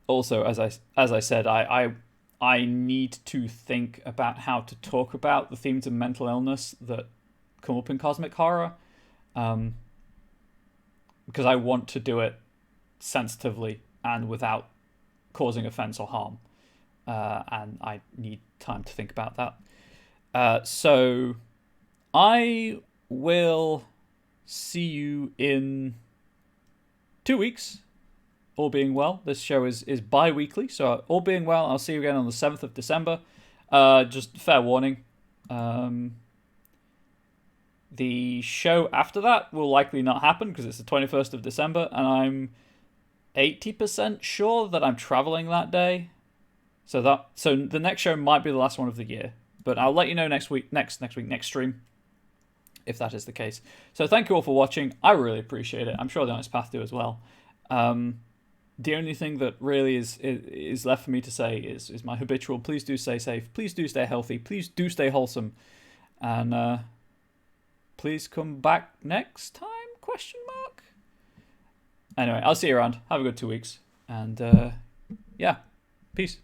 Also, as I said, I need to think about how to talk about the themes of mental illness that come up in cosmic horror, because I want to do it sensitively and without causing offense or harm, and I need time to think about that. So I will see you in 2 weeks, all being well. This show is bi-weekly, so all being well, I'll see you again on the 7th of December. Just fair warning. The show after that will likely not happen because it's the 21st of December, and I'm 80% sure that I'm traveling that day. So the next show might be the last one of the year, but I'll let you know next stream, if that is the case. So thank you all for watching. I really appreciate it. I'm sure the Onyx Path do as well. The only thing that really is left for me to say is my habitual: please do stay safe, please do stay healthy, please do stay wholesome, and please come back next time? ? Anyway, I'll see you around. Have a good 2 weeks, and yeah, peace.